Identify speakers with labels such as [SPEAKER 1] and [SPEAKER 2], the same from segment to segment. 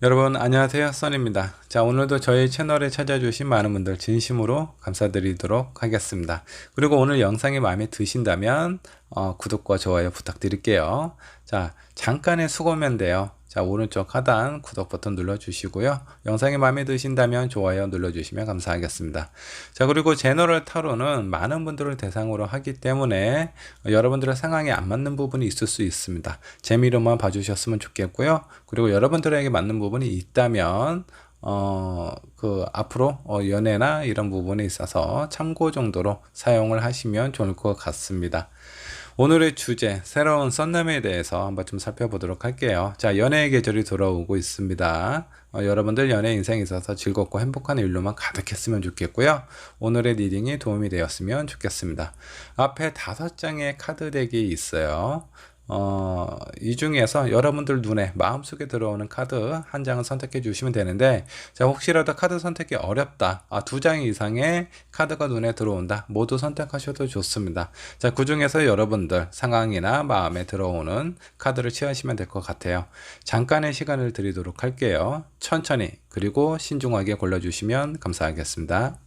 [SPEAKER 1] 여러분 안녕하세요, 써니입니다. 자, 오늘도 저희 채널에 찾아주신 많은 분들 진심으로 감사드리도록 하겠습니다. 그리고 오늘 영상이 마음에 드신다면 구독과 좋아요 부탁드릴게요. 자, 잠깐의 수고면 돼요. 자, 오른쪽 하단 구독 버튼 눌러주시고요. 영상이 마음에 드신다면 좋아요 눌러주시면 감사하겠습니다. 자, 그리고 제너럴 타로는 많은 분들을 대상으로 하기 때문에 여러분들의 상황에 안 맞는 부분이 있을 수 있습니다. 재미로만 봐주셨으면 좋겠고요. 그리고 여러분들에게 맞는 부분이 있다면 앞으로 연애나 이런 부분에 있어서 참고 정도로 사용을 하시면 좋을 것 같습니다. 오늘의 주제, 새로운 썬남에 대해서 한번 좀 살펴보도록 할게요. 자, 연애의 계절이 돌아오고 있습니다. 여러분들 연애 인생에 있어서 즐겁고 행복한 일로만 가득했으면 좋겠고요. 오늘의 리딩이 도움이 되었으면 좋겠습니다. 앞에 5장의 카드 덱이 있어요. 이 중에서 여러분들 눈에 마음속에 들어오는 카드 한 장을 선택해 주시면 되는데, 자, 혹시라도 카드 선택이 어렵다, 2장 이상의 카드가 눈에 들어온다, 모두 선택하셔도 좋습니다. 자, 그 중에서 여러분들 상황이나 마음에 들어오는 카드를 취하시면 될 것 같아요. 잠깐의 시간을 드리도록 할게요. 천천히 그리고 신중하게 골라주시면 감사하겠습니다.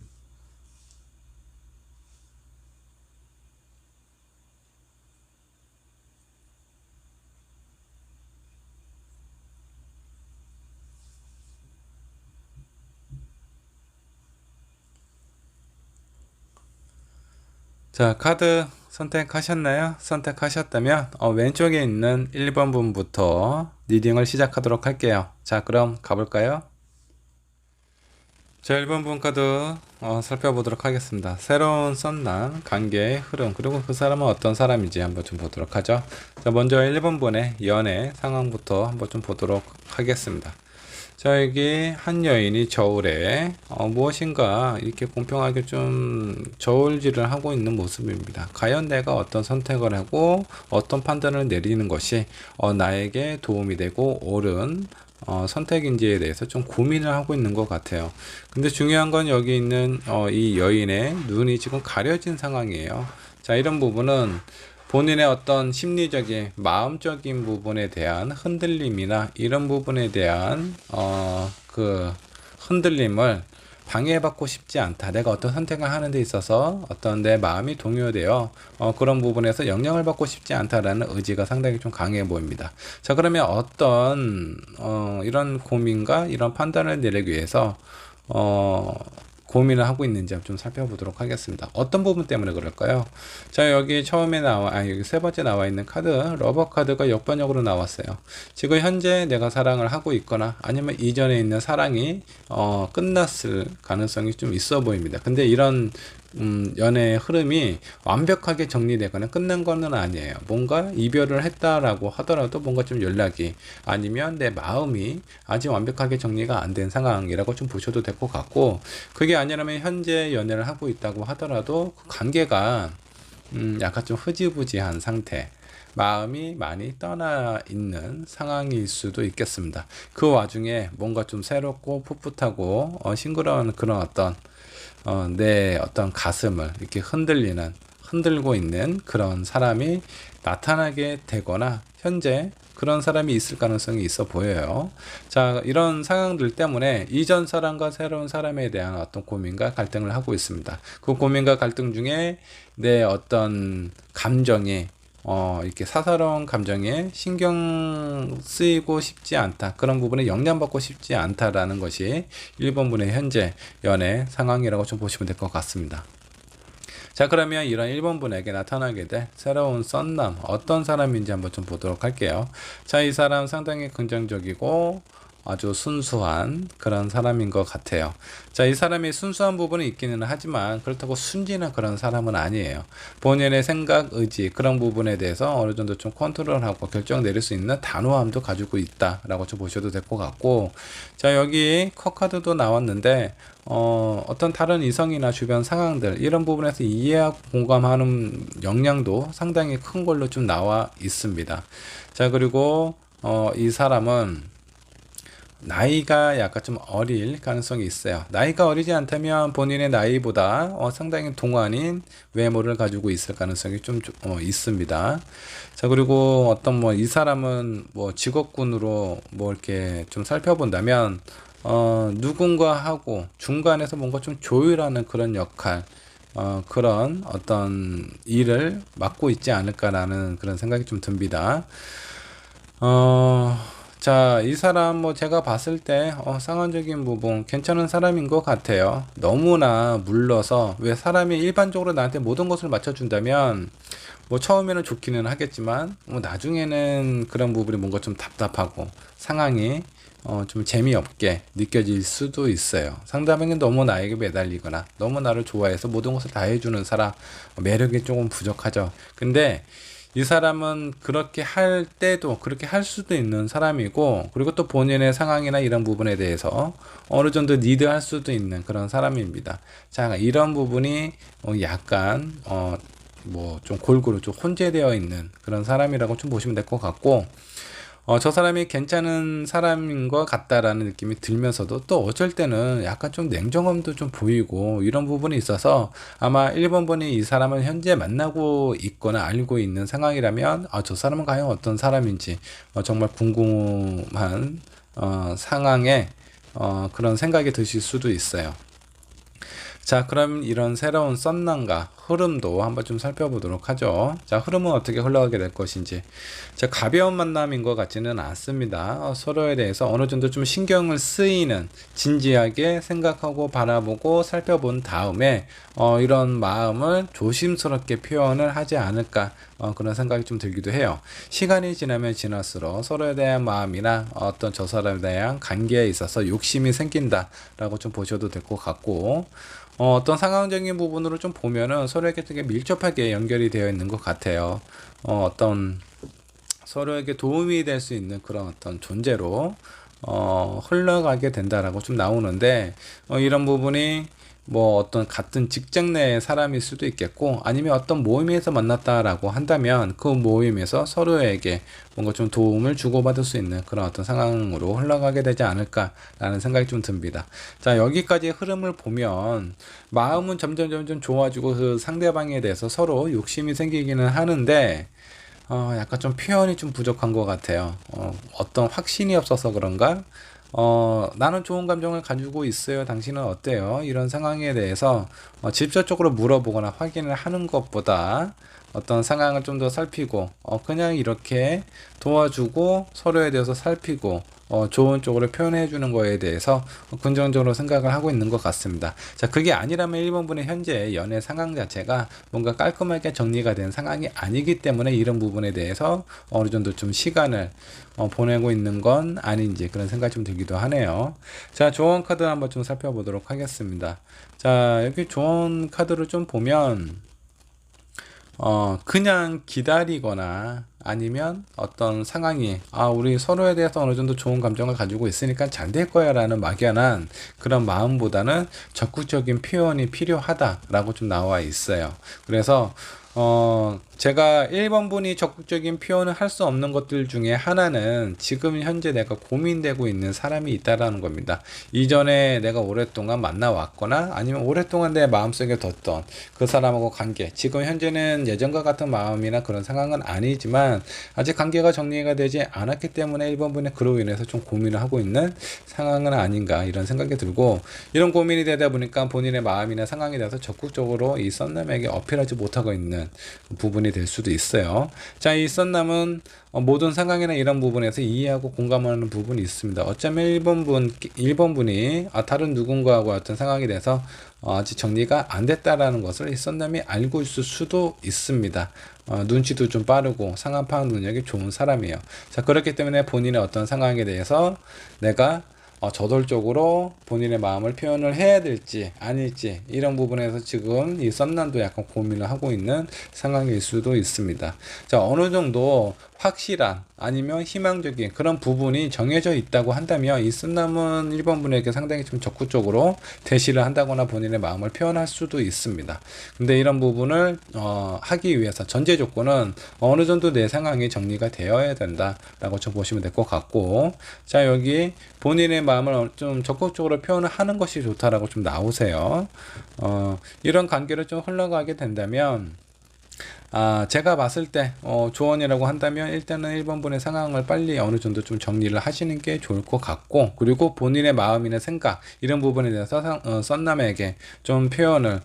[SPEAKER 1] 자, 카드 선택하셨나요? 선택하셨다면 왼쪽에 있는 1번 분부터 리딩을 시작하도록 할게요. 자, 그럼 가볼까요? 자, 1번 분 카드 살펴보도록 하겠습니다. 새로운 썬남, 관계의 흐름, 그리고 그 사람은 어떤 사람인지 한번 좀 보도록 하죠. 자, 먼저 1번 분의 연애 상황부터 한번 좀 보도록 하겠습니다. 자, 여기 한 여인이 저울에 무엇인가 이렇게 공평하게 좀 저울질을 하고 있는 모습입니다. 과연 내가 어떤 선택을 하고 어떤 판단을 내리는 것이 나에게 도움이 되고 옳은 선택인지에 대해서 좀 고민을 하고 있는 것 같아요. 근데 중요한 건 여기 있는 이 여인의 눈이 지금 가려진 상황이에요. 자, 이런 부분은 본인의 어떤 심리적인 마음적인 부분에 대한 흔들림이나 이런 부분에 대한 그 흔들림을 방해받고 싶지 않다. 내가 어떤 선택을 하는 데 있어서 어떤 내 마음이 동요되어 그런 부분에서 영향을 받고 싶지 않다라는 의지가 상당히 좀 강해 보입니다. 자, 그러면 어떤 이런 고민과 이런 판단을 내리기 위해서 고민을 하고 있는지 좀 살펴보도록 하겠습니다. 어떤 부분 때문에 그럴까요? 자, 여기 처음에 여기 세 번째 나와 있는 카드, 러버 카드가 역번역으로 나왔어요. 지금 현재 내가 사랑을 하고 있거나 아니면 이전에 있는 사랑이 끝났을 가능성이 좀 있어 보입니다. 근데 이런 연애의 흐름이 완벽하게 정리되거나 끝난 거는 아니에요. 뭔가 이별을 했다라고 하더라도 뭔가 좀 연락이, 아니면 내 마음이 아직 완벽하게 정리가 안 된 상황이라고 좀 보셔도 될 것 같고, 그게 아니라면 현재 연애를 하고 있다고 하더라도 그 관계가 약간 좀 흐지부지한 상태, 마음이 많이 떠나 있는 상황일 수도 있겠습니다. 그 와중에 뭔가 좀 새롭고 풋풋하고 싱그러운 그런 어떤 내 어떤 가슴을 이렇게 흔들고 있는 그런 사람이 나타나게 되거나 현재 그런 사람이 있을 가능성이 있어 보여요. 자, 이런 상황들 때문에 이전 사람과 새로운 사람에 대한 어떤 고민과 갈등을 하고 있습니다. 그 고민과 갈등 중에 내 어떤 감정이 이렇게 사사로운 감정에 신경 쓰이고 싶지 않다. 그런 부분에 영향받고 싶지 않다라는 것이 1번 분의 현재 연애 상황이라고 좀 보시면 될 것 같습니다. 자, 그러면 이런 1번 분에게 나타나게 될 새로운 썬남, 어떤 사람인지 한번 좀 보도록 할게요. 자, 이 사람 상당히 긍정적이고 아주 순수한 그런 사람인 것 같아요. 자, 이 사람이 순수한 부분이 있기는 하지만 그렇다고 순진한 그런 사람은 아니에요. 본인의 생각, 의지, 그런 부분에 대해서 어느 정도 좀 컨트롤하고 결정 내릴 수 있는 단호함도 가지고 있다라고 좀 보셔도 될 것 같고, 자, 여기 컵카드도 나왔는데 어떤 다른 이성이나 주변 상황들, 이런 부분에서 이해하고 공감하는 역량도 상당히 큰 걸로 좀 나와 있습니다. 자, 그리고 이 사람은 나이가 약간 좀 어릴 가능성이 있어요. 나이가 어리지 않다면 본인의 나이보다 상당히 동안인 외모를 가지고 있을 가능성이 좀 있습니다. 자, 그리고 어떤 뭐 이 사람은 뭐 직업군으로 뭐 이렇게 좀 살펴본다면 누군가하고 중간에서 뭔가 좀 조율하는 그런 역할, 그런 어떤 일을 맡고 있지 않을까라는 그런 생각이 좀 듭니다. 어, 자, 이 사람 뭐 제가 봤을 때 상황적인 부분 괜찮은 사람인 것 같아요. 너무나 물러서 왜 사람이 일반적으로 나한테 모든 것을 맞춰준다면 뭐 처음에는 좋기는 하겠지만 뭐 나중에는 그런 부분이 뭔가 좀 답답하고 상황이 좀 재미없게 느껴질 수도 있어요. 상대방이 너무 나에게 매달리거나 너무 나를 좋아해서 모든 것을 다 해주는 사람, 매력이 조금 부족하죠. 근데 이 사람은 그렇게 할 때도 그렇게 할 수도 있는 사람이고, 그리고 또 본인의 상황이나 이런 부분에 대해서 어느 정도 리드할 수도 있는 그런 사람입니다. 자, 이런 부분이 약간 뭐 좀 골고루 좀 혼재되어 있는 그런 사람이라고 좀 보시면 될 것 같고, 저 사람이 괜찮은 사람인 것 같다라는 느낌이 들면서도 또 어쩔 때는 약간 좀 냉정함도 좀 보이고 이런 부분이 있어서 아마 1번 분이 이 사람을 현재 만나고 있거나 알고 있는 상황이라면 저 사람은 과연 어떤 사람인지 정말 궁금한 상황에 그런 생각이 드실 수도 있어요. 자, 그럼 이런 새로운 썸남과 흐름도 한번 좀 살펴보도록 하죠. 자, 흐름은 어떻게 흘러가게 될 것인지. 자, 가벼운 만남인 것 같지는 않습니다. 서로에 대해서 어느 정도 좀 신경을 쓰이는, 진지하게 생각하고 바라보고 살펴본 다음에 이런 마음을 조심스럽게 표현을 하지 않을까, 그런 생각이 좀 들기도 해요. 시간이 지나면 지날수록 서로에 대한 마음이나 어떤 저 사람에 대한 관계에 있어서 욕심이 생긴다라고 좀 보셔도 될 것 같고, 어떤 상황적인 부분으로 좀 보면은 서로에게 되게 밀접하게 연결이 되어 있는 것 같아요. 어떤 서로에게 도움이 될 수 있는 그런 어떤 존재로 흘러가게 된다라고 좀 나오는데, 이런 부분이 뭐 어떤 같은 직장 내의 사람일 수도 있겠고, 아니면 어떤 모임에서 만났다라고 한다면 그 모임에서 서로에게 뭔가 좀 도움을 주고받을 수 있는 그런 어떤 상황으로 흘러가게 되지 않을까라는 생각이 좀 듭니다. 자, 여기까지 흐름을 보면 마음은 점점 좋아지고 그 상대방에 대해서 서로 욕심이 생기기는 하는데, 약간 좀 표현이 좀 부족한 것 같아요. 어떤 확신이 없어서 그런가? 나는 좋은 감정을 가지고 있어요. 당신은 어때요? 이런 상황에 대해서 직접적으로 물어보거나 확인을 하는 것보다 어떤 상황을 좀 더 살피고, 그냥 이렇게 도와주고 서로에 대해서 살피고, 좋은 쪽으로 표현해 주는 거에 대해서 긍정적으로 생각을 하고 있는 것 같습니다. 자, 그게 아니라면 1번 분의 현재 연애 상황 자체가 뭔가 깔끔하게 정리가 된 상황이 아니기 때문에 이런 부분에 대해서 어느 정도 좀 시간을 보내고 있는 건 아닌지 그런 생각이 좀 들기도 하네요. 자, 조언 카드 한번 좀 살펴보도록 하겠습니다. 자, 여기 조언 카드를 좀 보면 그냥 기다리거나 아니면 어떤 상황이, 우리 서로에 대해서 어느 정도 좋은 감정을 가지고 있으니까 잘 될 거야 라는 막연한 그런 마음보다는 적극적인 표현이 필요하다라고 좀 나와 있어요. 그래서 제가 1번 분이 적극적인 표현을 할 수 없는 것들 중에 하나는 지금 현재 내가 고민되고 있는 사람이 있다라는 겁니다. 이전에 내가 오랫동안 만나왔거나 아니면 오랫동안 내 마음속에 뒀던 그 사람하고 관계, 지금 현재는 예전과 같은 마음이나 그런 상황은 아니지만 아직 관계가 정리가 되지 않았기 때문에 1번 분이 그로 인해서 좀 고민을 하고 있는 상황은 아닌가 이런 생각이 들고, 이런 고민이 되다 보니까 본인의 마음이나 상황에 대해서 적극적으로 이 썬남에게 어필하지 못하고 있는 부분이 될 수도 있어요. 자, 이 썬남은 모든 상황이나 이런 부분에서 이해하고 공감하는 부분이 있습니다. 어쩌면 1번 분이 다른 누군가하고 어떤 상황에 대해서 아직 정리가 안 됐다라는 것을 이 썬남이 알고 있을 수도 있습니다. 눈치도 좀 빠르고 상황 파악 능력이 좋은 사람이에요. 자, 그렇기 때문에 본인의 어떤 상황에 대해서 내가 저돌적으로 본인의 마음을 표현을 해야 될지 아닐지 이런 부분에서 지금 이 썸남도 약간 고민을 하고 있는 상황일 수도 있습니다. 자, 어느 정도 확실한 아니면 희망적인 그런 부분이 정해져 있다고 한다면 이 썬남은 1번 분에게 상당히 좀 적극적으로 대시를 한다거나 본인의 마음을 표현할 수도 있습니다. 근데 이런 부분을 하기 위해서 전제 조건은 어느 정도 내 상황이 정리가 되어야 된다라고 좀 보시면 될 것 같고, 자 여기 본인의 마음을 좀 적극적으로 표현을 하는 것이 좋다라고 좀 나오세요. 이런 관계를 좀 흘러가게 된다면 제가 봤을 때 조언이라고 한다면 일단은 1번 분의 상황을 빨리 어느 정도 좀 정리를 하시는 게 좋을 것 같고, 그리고 본인의 마음이나 생각 이런 부분에 대해서 썬남에게 좀 표현을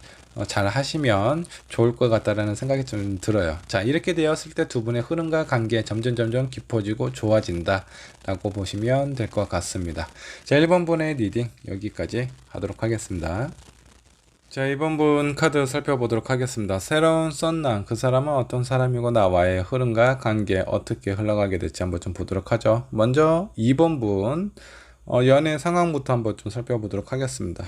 [SPEAKER 1] 잘 하시면 좋을 것 같다라는 생각이 좀 들어요. 자, 이렇게 되었을 때 두 분의 흐름과 관계 점점 깊어지고 좋아진다 라고 보시면 될 것 같습니다. 자, 1번 분의 리딩 여기까지 하도록 하겠습니다. 자, 이번 분 카드 살펴보도록 하겠습니다. 새로운 썬남, 그 사람은 어떤 사람이고 나와의 흐름과 관계 어떻게 흘러가게 될지 한번 좀 보도록 하죠. 먼저 2번 분 연애 상황부터 한번 좀 살펴보도록 하겠습니다.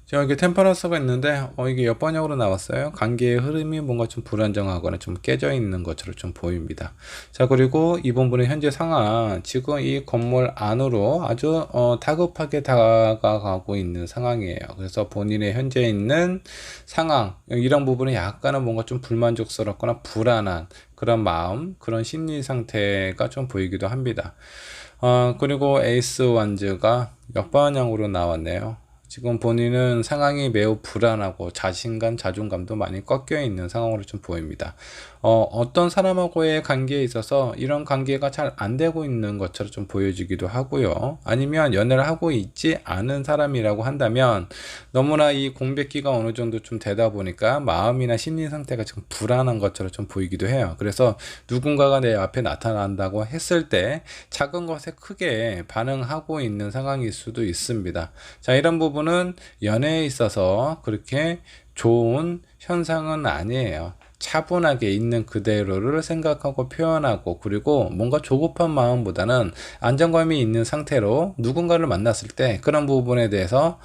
[SPEAKER 1] 자, 여기 템퍼런스가 있는데 이게 역번역으로 나왔어요. 관계의 흐름이 뭔가 좀 불안정하거나 좀 깨져 있는 것처럼 좀 보입니다. 자, 그리고 이번 분의 현재 상황, 지금 이 건물 안으로 아주 다급하게 다가가고 있는 상황이에요. 그래서 본인의 현재 있는 상황, 이런 부분이 약간은 뭔가 좀 불만족스럽거나 불안한 그런 마음, 그런 심리 상태가 좀 보이기도 합니다. 그리고 에이스 완즈가 역방향으로 나왔네요. 지금 본인은 상황이 매우 불안하고 자신감, 자존감도 많이 꺾여 있는 상황으로 좀 보입니다. 어떤 사람하고의 관계에 있어서 이런 관계가 잘 안 되고 있는 것처럼 좀 보여지기도 하고요. 아니면 연애를 하고 있지 않은 사람이라고 한다면 너무나 이 공백기가 어느 정도 좀 되다 보니까 마음이나 심리 상태가 좀 불안한 것처럼 좀 보이기도 해요. 그래서 누군가가 내 앞에 나타난다고 했을 때 작은 것에 크게 반응하고 있는 상황일 수도 있습니다. 자, 이런 부분은 연애에 있어서 그렇게 좋은 현상은 아니에요. 차분하게 있는 그대로를 생각하고 표현하고, 그리고 뭔가 조급한 마음보다는 안정감이 있는 상태로 누군가를 만났을 때 그런 부분에 대해서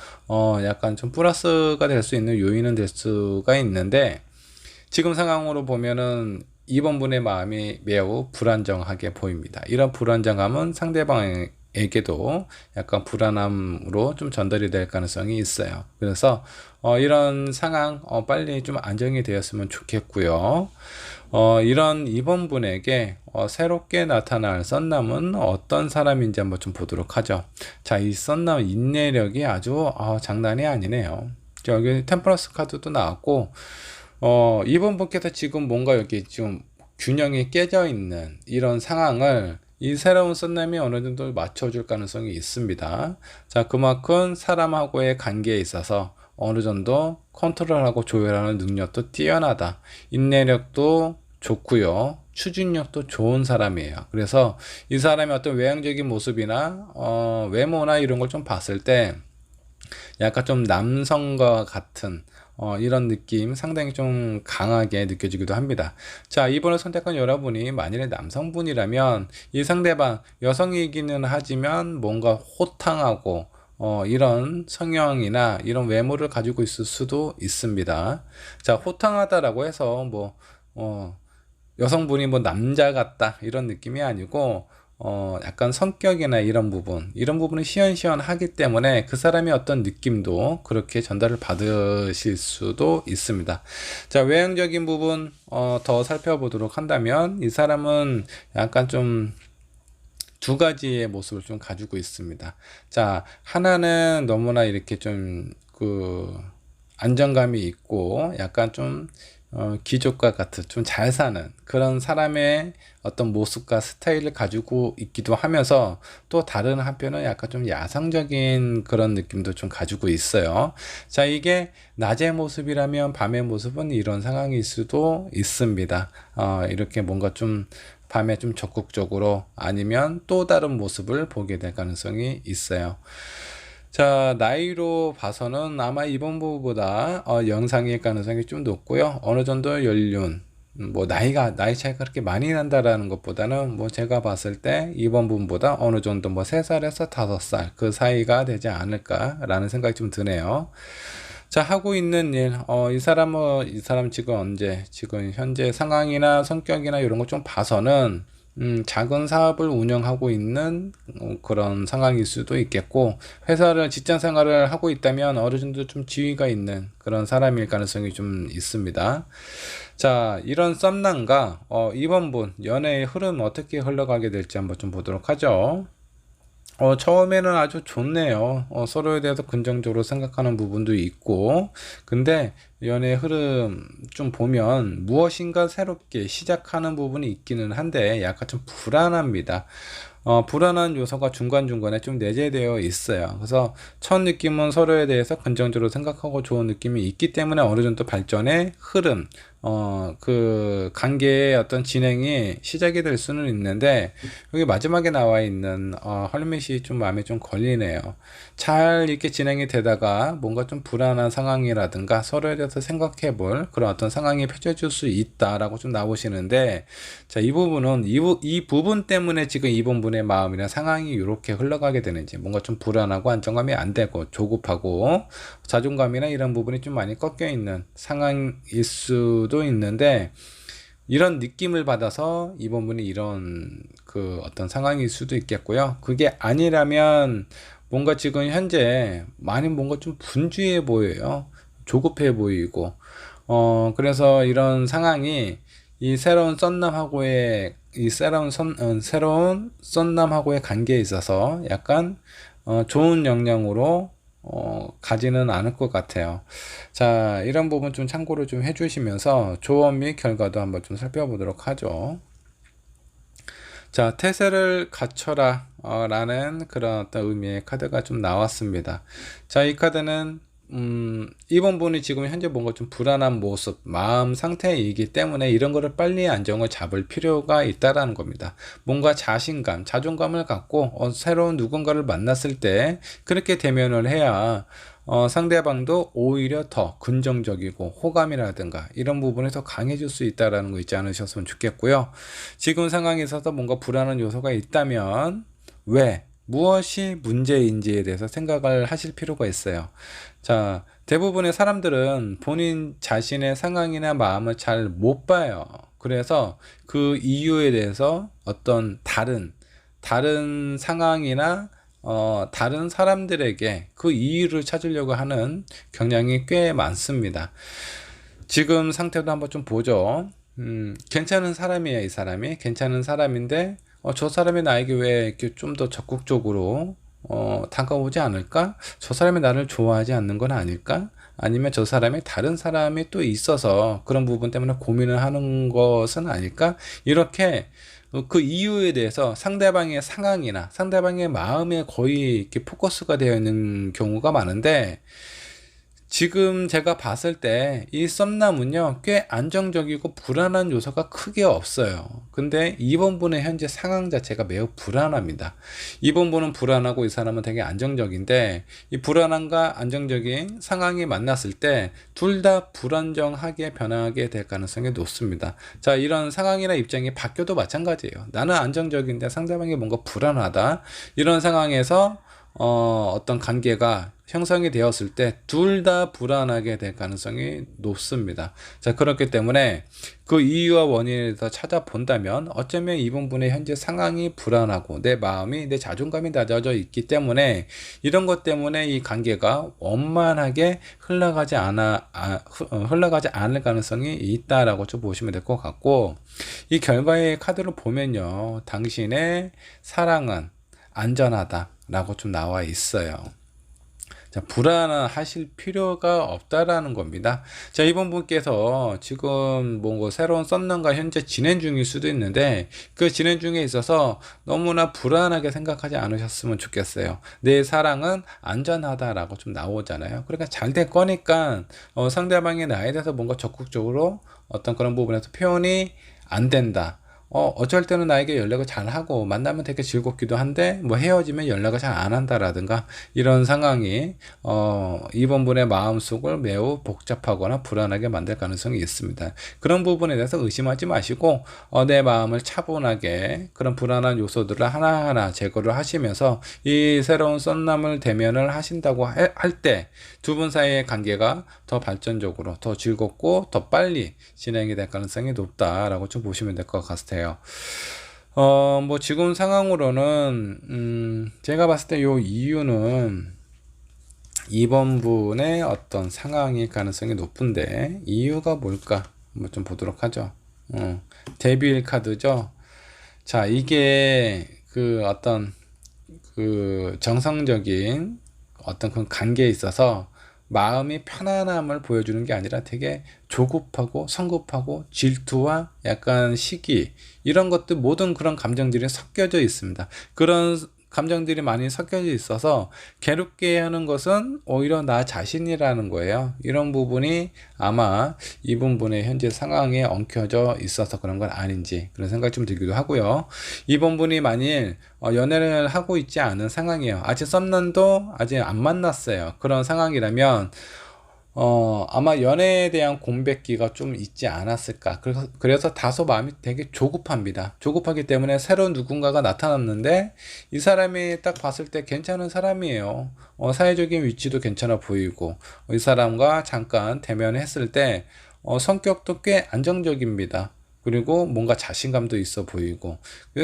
[SPEAKER 1] 약간 좀 플러스가 될 수 있는 요인은 될 수가 있는데, 지금 상황으로 보면은 2번 분의 마음이 매우 불안정하게 보입니다. 이런 불안정함은 상대방에게도 약간 불안함으로 좀 전달이 될 가능성이 있어요. 그래서 이런 상황 빨리 좀 안정이 되었으면 좋겠고요. 이런 2번 분에게 새롭게 나타날 썬남은 어떤 사람인지 한번 좀 보도록 하죠. 자, 이 썬남 인내력이 아주 장난이 아니네요. 여기 템퍼런스 카드도 나왔고, 2번 분께서 지금 뭔가 여기 좀 균형이 깨져 있는 이런 상황을 이 새로운 썬남이 어느 정도 맞춰줄 가능성이 있습니다. 자, 그만큼 사람하고의 관계에 있어서 어느 정도 컨트롤하고 조율하는 능력도 뛰어나다. 인내력도 좋고요. 추진력도 좋은 사람이에요. 그래서 이 사람의 어떤 외향적인 모습이나 외모나 이런 걸 좀 봤을 때 약간 좀 남성과 같은 이런 느낌 상당히 좀 강하게 느껴지기도 합니다. 자, 이번에 선택한 여러분이 만일에 남성분이라면 이 상대방 여성이기는 하지만 뭔가 호탕하고 이런 성형이나 이런 외모를 가지고 있을 수도 있습니다. 자, 호탕하다라고 해서 뭐 여성분이 뭐 남자 같다 이런 느낌이 아니고 약간 성격이나 이런 부분이 시원시원하기 때문에 그 사람의 어떤 느낌도 그렇게 전달을 받으실 수도 있습니다. 자, 외형적인 부분 더 살펴보도록 한다면 이 사람은 약간 좀 두 가지의 모습을 좀 가지고 있습니다. 자, 하나는 너무나 이렇게 좀 안정감이 있고 약간 좀 귀족과 같은 좀 잘 사는 그런 사람의 어떤 모습과 스타일을 가지고 있기도 하면서, 또 다른 한편은 약간 좀 야성적인 그런 느낌도 좀 가지고 있어요. 자, 이게 낮의 모습이라면 밤의 모습은 이런 상황일 수도 있습니다. 이렇게 뭔가 좀 밤에 좀 적극적으로 아니면 또 다른 모습을 보게 될 가능성이 있어요. 자, 나이로 봐서는 아마 이번 부보다 영상일 가능성이 좀 높고요. 어느 정도 연륜, 뭐 나이 차이가 그렇게 많이 난다라는 것보다는 뭐 제가 봤을 때 이번 분보다 어느 정도 뭐 3살에서 5살 그 사이가 되지 않을까라는 생각이 좀 드네요. 자, 하고 있는 일, 이 사람 지금 지금 현재 상황이나 성격이나 이런 거 좀 봐서는 작은 사업을 운영하고 있는 그런 상황일 수도 있겠고, 직장 생활을 하고 있다면 어느 정도 좀 지위가 있는 그런 사람일 가능성이 좀 있습니다. 자, 이런 썸남과 이번 분 연애의 흐름 어떻게 흘러가게 될지 한번 좀 보도록 하죠. 처음에는 아주 좋네요. 서로에 대해서 긍정적으로 생각하는 부분도 있고, 근데 연애 흐름 좀 보면 무엇인가 새롭게 시작하는 부분이 있기는 한데 약간 좀 불안합니다. 불안한 요소가 중간중간에 좀 내재되어 있어요. 그래서 첫 느낌은 서로에 대해서 긍정적으로 생각하고 좋은 느낌이 있기 때문에 어느 정도 발전의 흐름, 그 관계의 어떤 진행이 시작이 될 수는 있는데, 여기 마지막에 나와 있는 헐밋이 좀 마음에 좀 걸리네요. 잘 이렇게 진행이 되다가 뭔가 좀 불안한 상황이라든가 서로에 대해서 생각해 볼 그런 어떤 상황이 펼쳐질 수 있다라고 좀 나오시는데, 자, 이 부분은 이 부분 때문에 지금 이번 분의 마음이나 상황이 이렇게 흘러가게 되는지, 뭔가 좀 불안하고 안정감이 안 되고 조급하고 자존감이나 이런 부분이 좀 많이 꺾여 있는 상황일 수도 있는데, 이런 느낌을 받아서 이번 분이 이런 그 어떤 상황일 수도 있겠고요. 그게 아니라면 뭔가 지금 현재 많이 뭔가 좀 분주해 보여요. 조급해 보이고. 그래서 이런 상황이 이 새로운 썬남하고의 새로운 썬남하고의 관계에 있어서 약간 좋은 영향으로 가지는 않을 것 같아요. 자, 이런 부분 좀 참고를 좀 해주시면서 조언 및 결과도 한번 좀 살펴보도록 하죠. 자, 태세를 갖춰라 라는 그런 어떤 의미의 카드가 좀 나왔습니다. 자, 이 카드는 이번 분이 지금 현재 뭔가 좀 불안한 모습, 마음 상태이기 때문에 이런 거를 빨리 안정을 잡을 필요가 있다라는 겁니다. 뭔가 자신감, 자존감을 갖고 새로운 누군가를 만났을 때 그렇게 대면을 해야 상대방도 오히려 더 긍정적이고 호감이라든가 이런 부분에 더 강해질 수 있다라는 거 잊지 않으셨으면 좋겠고요. 지금 상황에 있어서 뭔가 불안한 요소가 있다면 왜? 무엇이 문제인지에 대해서 생각을 하실 필요가 있어요. 자, 대부분의 사람들은 본인 자신의 상황이나 마음을 잘 못 봐요. 그래서 그 이유에 대해서 어떤 다른 상황이나 다른 사람들에게 그 이유를 찾으려고 하는 경향이 꽤 많습니다. 지금 상태도 한번 좀 보죠. 괜찮은 사람이에요, 이 사람이. 괜찮은 사람인데, 저 사람이 나에게 왜 이렇게 좀 더 적극적으로, 다가오지 않을까? 저 사람이 나를 좋아하지 않는 건 아닐까? 아니면 저 사람이 다른 사람이 또 있어서 그런 부분 때문에 고민을 하는 것은 아닐까? 이렇게 그 이유에 대해서 상대방의 상황이나 상대방의 마음에 거의 이렇게 포커스가 되어 있는 경우가 많은데, 지금 제가 봤을 때 이 썸남은요 꽤 안정적이고 불안한 요소가 크게 없어요. 근데 이번 분의 현재 상황 자체가 매우 불안합니다. 이번 분은 불안하고 이 사람은 되게 안정적인데, 이 불안함과 안정적인 상황이 만났을 때 둘 다 불안정하게 변하게 될 가능성이 높습니다. 자, 이런 상황이나 입장이 바뀌어도 마찬가지예요. 나는 안정적인데 상대방이 뭔가 불안하다, 이런 상황에서 어떤 관계가 형성이 되었을 때 둘 다 불안하게 될 가능성이 높습니다. 자, 그렇기 때문에 그 이유와 원인을 더 찾아본다면 어쩌면 이번 분의 현재 상황이 불안하고 내 마음이, 내 자존감이 낮아져 있기 때문에 이런 것 때문에 이 관계가 원만하게 흘러가지 않을 가능성이 있다라고 좀 보시면 될 것 같고, 이 결과의 카드를 보면요, 당신의 사랑은 안전하다라고 좀 나와 있어요. 자, 불안하실 필요가 없다라는 겁니다. 자, 이번 분께서 지금 뭔가 새로운 썸남과 현재 진행 중일 수도 있는데, 그 진행 중에 있어서 너무나 불안하게 생각하지 않으셨으면 좋겠어요. 내 사랑은 안전하다라고 좀 나오잖아요. 그러니까 잘 될 거니까 상대방이 나에 대해서 뭔가 적극적으로 어떤 그런 부분에서 표현이 안 된다, 어쩔 때는 나에게 연락을 잘 하고 만나면 되게 즐겁기도 한데 뭐 헤어지면 연락을 잘 안 한다라든가, 이런 상황이 이번 분의 마음속을 매우 복잡하거나 불안하게 만들 가능성이 있습니다. 그런 부분에 대해서 의심하지 마시고 내 마음을 차분하게 그런 불안한 요소들을 하나하나 제거를 하시면서 이 새로운 썸남을 대면을 하신다고 할 때 두 분 사이의 관계가 더 발전적으로, 더 즐겁고 더 빨리 진행이 될 가능성이 높다라고 좀 보시면 될 것 같아요. 뭐 지금 상황으로는 제가 봤을 때 요 이유는 2번 분의 어떤 상황일 가능성이 높은데 이유가 뭘까? 한번 좀 보도록 하죠. 데빌 카드죠. 자, 이게 그 어떤 그 정상적인 어떤 그 관계에 있어서 마음이 편안함을 보여주는 게 아니라 되게 조급하고 성급하고 질투와 약간 시기 이런 것들 모든 그런 감정들이 섞여져 있습니다. 그런 감정들이 많이 섞여져 있어서 괴롭게 하는 것은 오히려 나 자신이라는 거예요. 이런 부분이 아마 이분분의 현재 상황에 엉켜져 있어서 그런 건 아닌지 그런 생각이 좀 들기도 하고요. 이분분이 만일 연애를 하고 있지 않은 상황이에요. 아직 썸남도 아직 안 만났어요. 그런 상황이라면 아마 연애에 대한 공백기가 좀 있지 않았을까. 그래서 다소 마음이 되게 조급합니다. 조급하기 때문에 새로운 누군가가 나타났는데 이 사람이 딱 봤을 때 괜찮은 사람이에요. 사회적인 위치도 괜찮아 보이고 이 사람과 잠깐 대면했을 때 성격도 꽤 안정적입니다. 그리고 뭔가 자신감도 있어 보이고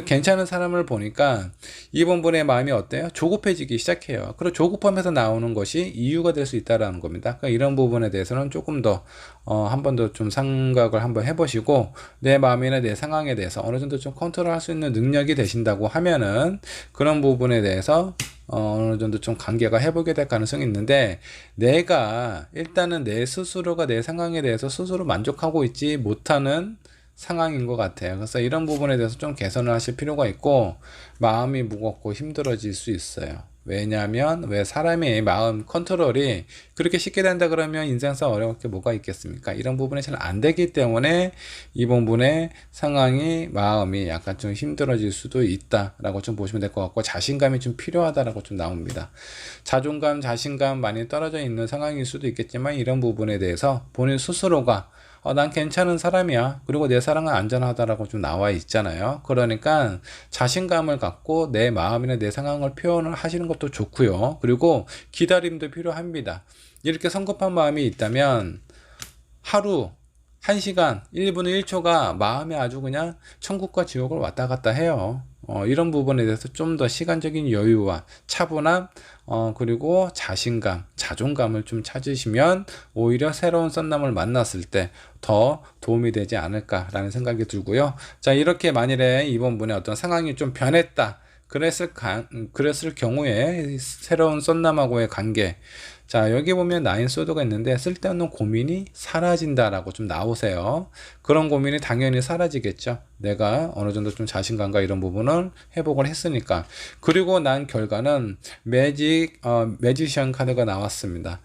[SPEAKER 1] 괜찮은 사람을 보니까 이번 분의 마음이 어때요? 조급해지기 시작해요. 그리고 조급함에서 나오는 것이 이유가 될 수 있다라는 겁니다. 그러니까 이런 부분에 대해서는 조금 더 한 번 더 좀 생각을 한번 해보시고 내 마음이나 내 상황에 대해서 어느 정도 좀 컨트롤할 수 있는 능력이 되신다고 하면은 그런 부분에 대해서 어느 정도 좀 관계가 회복이 될 가능성이 있는데 내가 일단은 내 스스로가 내 상황에 대해서 스스로 만족하고 있지 못하는 상황인 것 같아요. 그래서 이런 부분에 대해서 좀 개선을 하실 필요가 있고 마음이 무겁고 힘들어질 수 있어요. 왜냐하면 왜 사람의 마음 컨트롤이 그렇게 쉽게 된다 그러면 인생상 어려울 게 뭐가 있겠습니까? 이런 부분이 잘 안 되기 때문에 이번 분의 상황이 마음이 약간 좀 힘들어질 수도 있다라고 좀 보시면 될 것 같고 자신감이 좀 필요하다라고 좀 나옵니다. 자존감, 자신감 많이 떨어져 있는 상황일 수도 있겠지만 이런 부분에 대해서 본인 스스로가 난 괜찮은 사람이야. 그리고 내 사랑은 안전하다라고 좀 나와 있잖아요. 그러니까 자신감을 갖고 내 마음이나 내 상황을 표현을 하시는 것도 좋고요. 그리고 기다림도 필요합니다. 이렇게 성급한 마음이 있다면 하루 1시간, 1분, 1초가 마음에 아주 그냥 천국과 지옥을 왔다 갔다 해요. 이런 부분에 대해서 좀 더 시간적인 여유와 차분함, 그리고 자신감, 자존감을 좀 찾으시면 오히려 새로운 썸남을 만났을 때 더 도움이 되지 않을까라는 생각이 들고요. 자, 이렇게 만일에 이번 분의 어떤 상황이 좀 변했다. 그랬을 경우에 새로운 썸남하고의 관계. 자, 여기 보면 나인 소드가 있는데 쓸데없는 고민이 사라진다라고 좀 나오세요. 그런 고민이 당연히 사라지겠죠. 내가 어느 정도 좀 자신감과 이런 부분을 회복을 했으니까. 그리고 난 결과는 매지션 카드가 나왔습니다.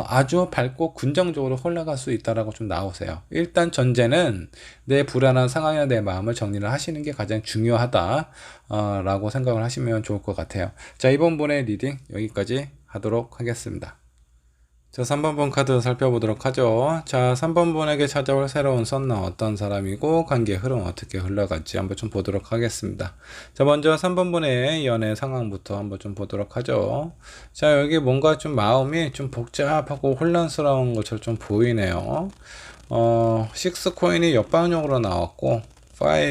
[SPEAKER 1] 아주 밝고 긍정적으로 흘러갈 수 있다라고 좀 나오세요. 일단 전제는 내 불안한 상황이나 내 마음을 정리를 하시는 게 가장 중요하다, 라고 생각을 하시면 좋을 것 같아요. 자, 이번 분의 리딩 여기까지 하도록 하겠습니다. 자, 3번 분 카드 살펴보도록 하죠. 자, 3번 분에게 찾아올 새로운 썸남 어떤 사람이고 관계 흐름 어떻게 흘러갈지 한번 좀 보도록 하겠습니다. 자, 먼저 3번 분의 연애 상황부터 한번 좀 보도록 하죠. 자, 여기 뭔가 좀 마음이 좀 복잡하고 혼란스러운 것처럼 좀 보이네요. 6 코인이 역방용으로 나왔고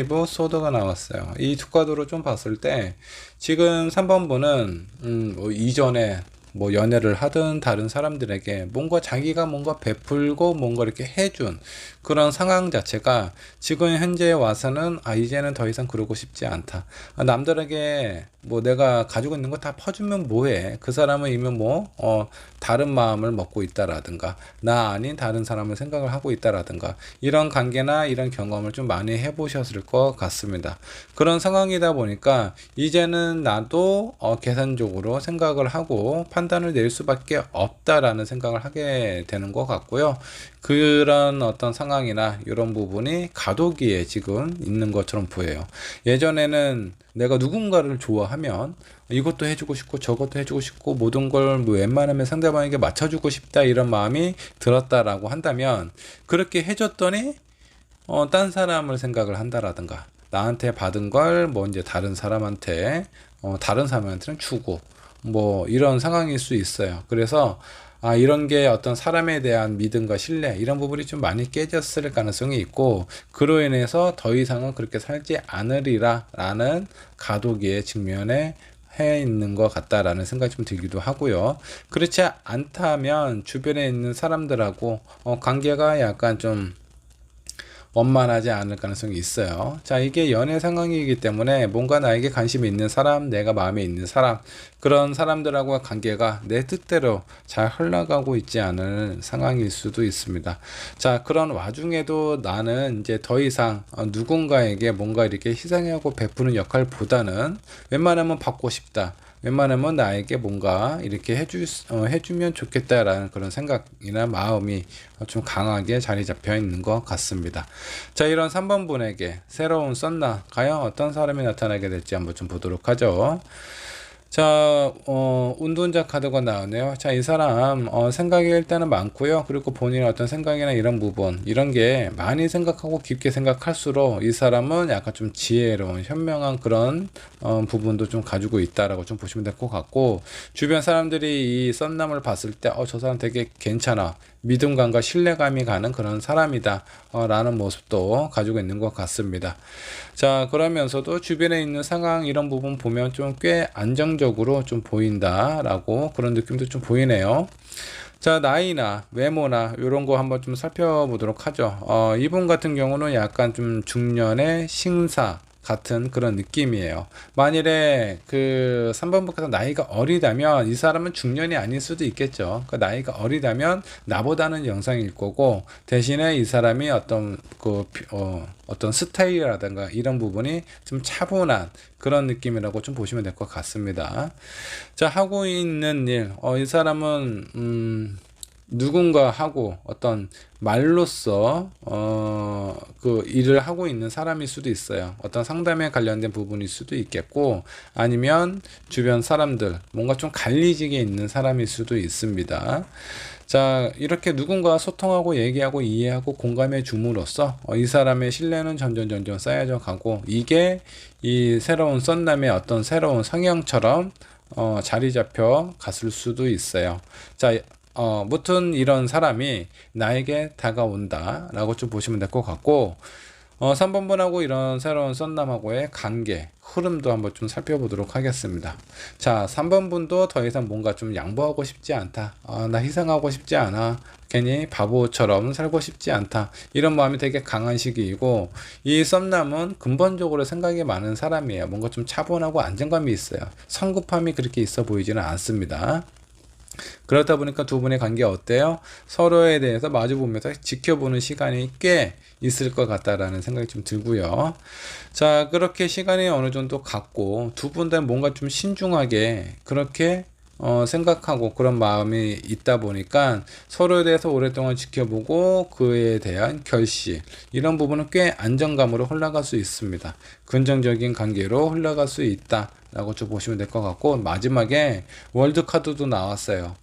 [SPEAKER 1] 5 소드가 나왔어요. 이 두 카드로 좀 봤을 때 지금 3번 분은 이전에 뭐 연애를 하든 다른 사람들에게 뭔가 자기가 뭔가 베풀고 뭔가 이렇게 해준 그런 상황 자체가 지금 현재에 와서는 이제는 더 이상 그러고 싶지 않다. 남들에게 뭐 내가 가지고 있는 거 다 퍼주면 뭐해. 그 사람은 이미 다른 마음을 먹고 있다라든가 나 아닌 다른 사람을 생각을 하고 있다라든가 이런 관계나 이런 경험을 좀 많이 해보셨을 것 같습니다. 그런 상황이다 보니까 이제는 나도 계산적으로 생각을 하고 판단을 낼 수밖에 없다라는 생각을 하게 되는 것 같고요. 그런 어떤 상황이나 이런 부분이 가도기에 지금 있는 것처럼 보여요. 예전에는 내가 누군가를 좋아하면 이것도 해주고 싶고 저것도 해주고 싶고 모든 걸 뭐 웬만하면 상대방에게 맞춰주고 싶다 이런 마음이 들었다라고 한다면 그렇게 해줬더니 딴 사람을 생각을 한다라든가 나한테 받은 걸 뭐 이제 다른 사람한테는 주고 뭐 이런 상황일 수 있어요. 그래서 이런 게 어떤 사람에 대한 믿음과 신뢰 이런 부분이 좀 많이 깨졌을 가능성이 있고 그로 인해서 더 이상은 그렇게 살지 않으리라 라는 가도기의 측면에 해 있는 것 같다라는 생각이 좀 들기도 하고요. 그렇지 않다면 주변에 있는 사람들하고 관계가 약간 좀 원만하지 않을 가능성이 있어요. 자, 이게 연애 상황이기 때문에 뭔가 나에게 관심이 있는 사람, 내가 마음에 있는 사람, 그런 사람들하고의 관계가 내 뜻대로 잘 흘러가고 있지 않은 상황일 수도 있습니다. 자, 그런 와중에도 나는 이제 더 이상 누군가에게 뭔가 이렇게 희생하고 베푸는 역할보다는 웬만하면 받고 싶다. 웬만하면 나에게 뭔가 이렇게 해주면 좋겠다라는 그런 생각이나 마음이 좀 강하게 자리 잡혀 있는 것 같습니다. 자, 이런 3번 분에게 새로운 썬나, 과연 어떤 사람이 나타나게 될지 한번 좀 보도록 하죠. 자, 운동자 카드가 나오네요. 자, 이 사람, 생각이 일단은 많고요. 그리고 본인의 어떤 생각이나 이런 부분, 이런 게 많이 생각하고 깊게 생각할수록 이 사람은 약간 좀 지혜로운, 현명한 그런, 부분도 좀 가지고 있다라고 좀 보시면 될 것 같고, 주변 사람들이 이 썸남을 봤을 때, 저 사람 되게 괜찮아. 믿음감과 신뢰감이 가는 그런 사람이다 라는 모습도 가지고 있는 것 같습니다. 자, 그러면서도 주변에 있는 상황 이런 부분 보면 좀 꽤 안정적으로 좀 보인다 라고 그런 느낌도 좀 보이네요. 자, 나이나 외모나 이런 거 한번 좀 살펴보도록 하죠. 이분 같은 경우는 약간 좀 중년의 신사 같은 그런 느낌이에요. 만일에 그 3번부터 나이가 어리다면 이 사람은 중년이 아닐 수도 있겠죠. 그 나이가 어리다면 나보다는 영상일 거고 대신에 이 사람이 어떤 스타일이라든가 이런 부분이 좀 차분한 그런 느낌이라고 좀 보시면 될 것 같습니다. 자, 하고 있는 일, 이 사람은 누군가 하고 어떤 말로써 그 일을 하고 있는 사람일 수도 있어요. 어떤 상담에 관련된 부분일 수도 있겠고 아니면 주변 사람들 뭔가 좀 갈리지게 있는 사람일 수도 있습니다. 자, 이렇게 누군가 소통하고 얘기하고 이해하고 공감해 줌으로써 이 사람의 신뢰는 점점 쌓여져 가고 이게 이 새로운 썬남의 어떤 새로운 성향처럼 자리 잡혀 갔을 수도 있어요. 자, 무튼 이런 사람이 나에게 다가온다 라고 좀 보시면 될 것 같고 3번 분하고 이런 새로운 썬남하고의 관계 흐름도 한번 좀 살펴보도록 하겠습니다. 자, 3번 분도 더 이상 뭔가 좀 양보하고 싶지 않다. 나 희생하고 싶지 않아. 괜히 바보처럼 살고 싶지 않다. 이런 마음이 되게 강한 시기이고 이 썸남은 근본적으로 생각이 많은 사람이에요. 뭔가 좀 차분하고 안정감이 있어요. 성급함이 그렇게 있어 보이지는 않습니다. 그렇다 보니까 두 분의 관계 어때요? 서로에 대해서 마주보면서 지켜보는 시간이 꽤 있을 것 같다라는 생각이 좀 들고요. 자, 그렇게 시간이 어느 정도 갔고 두 분 다 뭔가 좀 신중하게 그렇게 생각하고 그런 마음이 있다 보니까 서로에 대해서 오랫동안 지켜보고 그에 대한 결실 이런 부분은 꽤 안정감으로 흘러갈 수 있습니다. 긍정적인 관계로 흘러갈 수 있다 라고 좀 보시면 될 것 같고 마지막에 월드 카드도 나왔어요.